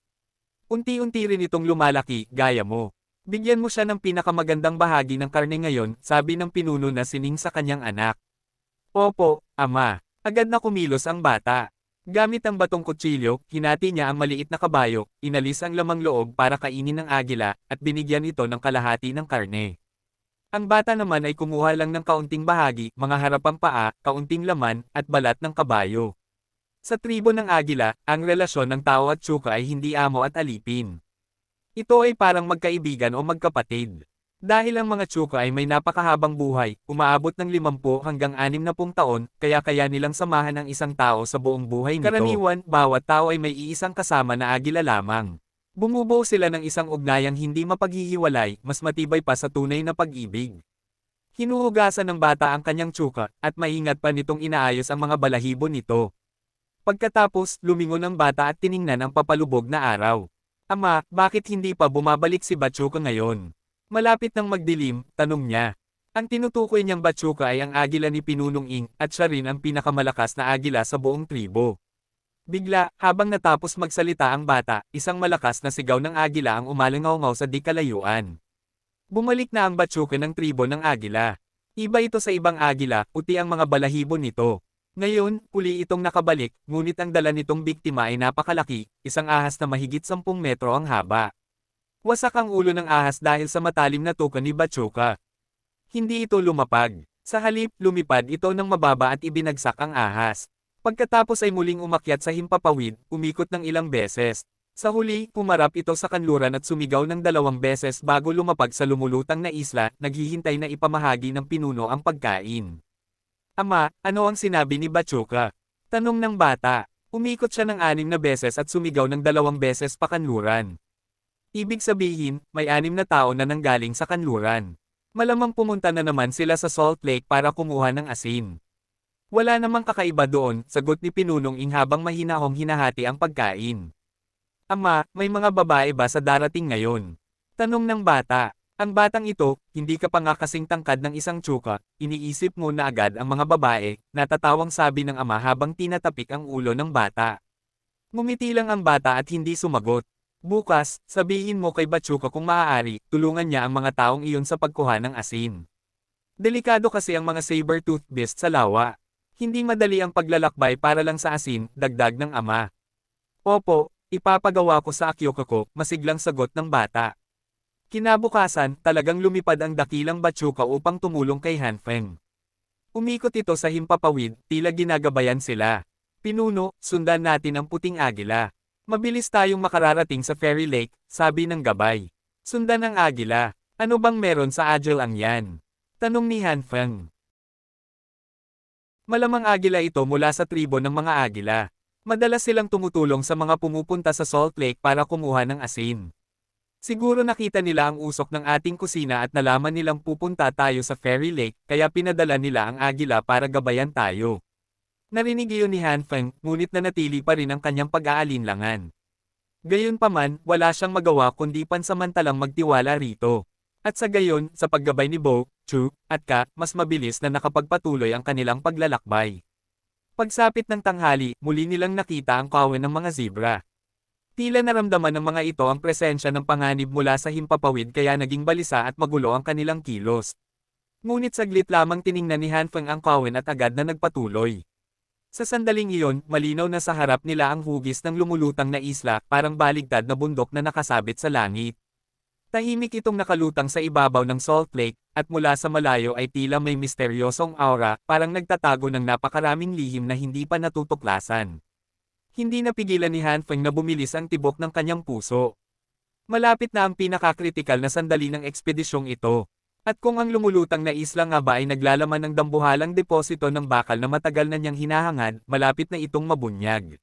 Unti-unti rin itong lumalaki, gaya mo. Bigyan mo siya ng pinakamagandang bahagi ng karne ngayon, sabi ng pinuno na sining sa kanyang anak. Opo, ama. Agad na kumilos ang bata. Gamit ang batong kutsilyo, hinati niya ang maliit na kabayo, inalis ang lamang loob para kainin ng agila, at binigyan ito ng kalahati ng karne. Ang bata naman ay kumuha lang ng kaunting bahagi, mga harapang paa, kaunting laman, at balat ng kabayo. Sa tribo ng agila, ang relasyon ng tao at Chuka ay hindi amo at alipin. Ito ay parang magkaibigan o magkapatid. Dahil ang mga Chuka ay may napakahabang buhay, umaabot ng 50 hanggang 60 taon, kaya nilang samahan ang isang tao sa buong buhay nito. Karaniwan, bawat tao ay may iisang kasama na agila lamang. Bumubuo sila ng isang ugnayang hindi mapaghihiwalay, mas matibay pa sa tunay na pag-ibig. Hinuhugasan ng bata ang kanyang Chuka, at maingat pa nitong inaayos ang mga balahibo nito. Pagkatapos, lumingon ang bata at tiningnan ang papalubog na araw. Ama, bakit hindi pa bumabalik si Bachuka ngayon? Malapit nang magdilim, tanong niya. Ang tinutukoy niyang Bachuka ay ang agila ni Pinunong Ing, at siya rin ang pinakamalakas na agila sa buong tribo. Bigla, habang natapos magsalita ang bata, isang malakas na sigaw ng agila ang umalangaw-ngaw sa di kalayuan. Bumalik na ang Bachuka ng tribo ng agila. Iba ito sa ibang agila, puti ang mga balahibo nito. Ngayon, uli itong nakabalik, ngunit ang dala nitong biktima ay napakalaki, isang ahas na mahigit 10 metro ang haba. Wasak ang ulo ng ahas dahil sa matalim na tuka ni Bachuka. Hindi ito lumapag. Sa halip, lumipad ito ng mababa at ibinagsak ang ahas. Pagkatapos ay muling umakyat sa himpapawid, umikot ng ilang beses. Sa huli, pumarap ito sa kanluran at sumigaw ng 2 beses bago lumapag sa lumulutang na isla, naghihintay na ipamahagi ng pinuno ang pagkain. Ama, ano ang sinabi ni Bachuka? Tanong ng bata. Umikot siya ng 6 na beses at sumigaw ng 2 beses pa kanluran. Ibig sabihin, may 6 na tao na nanggaling sa kanluran. Malamang pumunta na naman sila sa Salt Lake para kumuha ng asin. Wala namang kakaiba doon, sagot ni Pinunong Ing habang mahinahong hinahati ang pagkain. Ama, may mga babae ba sa darating ngayon? Tanong ng bata. Ang batang ito, hindi ka pa nga kasing tangkad ng isang Chuka, iniisip mo na agad ang mga babae, natatawang sabi ng ama habang tinatapik ang ulo ng bata. Ngumiti lang ang bata at hindi sumagot. Bukas, sabihin mo kay Bachuka kung maaari, tulungan niya ang mga taong iyon sa pagkuha ng asin. Delikado kasi ang mga saber-tooth beast sa lawa. Hindi madali ang paglalakbay para lang sa asin, dagdag ng ama. Opo, ipapagawa ko sa Akyoka ko, masiglang sagot ng bata. Kinabukasan, talagang lumipad ang dakilang Bachuka upang tumulong kay Hanfeng. Umikot ito sa himpapawid, tila ginagabayan sila. Pinuno, sundan natin ang puting agila. Mabilis tayong makararating sa Fairy Lake, sabi ng gabay. Sundan ang agila. Ano bang meron sa Agile ang yan? Tanong ni Hanfeng. Malamang agila ito mula sa tribo ng mga agila. Madalas silang tumutulong sa mga pumupunta sa Salt Lake para kumuha ng asin. Siguro nakita nila ang usok ng ating kusina at nalaman nilang pupunta tayo sa Fairy Lake, kaya pinadala nila ang agila para gabayan tayo. Narinig iyon ni Hanfeng, ngunit nanatili pa rin ang kanyang pag-aalinlangan. Gayunpaman, wala siyang magawa kundi pansamantalang magtiwala rito. At sa gayon, sa paggabay ni Bo, Chu, at Ka, mas mabilis na nakapagpatuloy ang kanilang paglalakbay. Pagsapit ng tanghali, muli nilang nakita ang kawan ng mga zebra. Tila naramdaman ng mga ito ang presensya ng panganib mula sa himpapawid kaya naging balisa at magulo ang kanilang kilos. Ngunit saglit lamang tiningnan ni Hanfeng ang kawan at agad na nagpatuloy. Sa sandaling iyon, malinaw na sa harap nila ang hugis ng lumulutang na isla, parang baligtad na bundok na nakasabit sa langit. Tahimik itong nakalutang sa ibabaw ng Salt Lake, at mula sa malayo ay tila may misteryosong aura, parang nagtatago ng napakaraming lihim na hindi pa natutuklasan. Hindi napigilan ni Han Feng na bumilis ang tibok ng kanyang puso. Malapit na ang pinakakritikal na sandali ng ekspedisyong ito. At kung ang lumulutang na isla nga ba ay naglalaman ng dambuhalang deposito ng bakal na matagal na niyang hinahangad, malapit na itong mabunyag.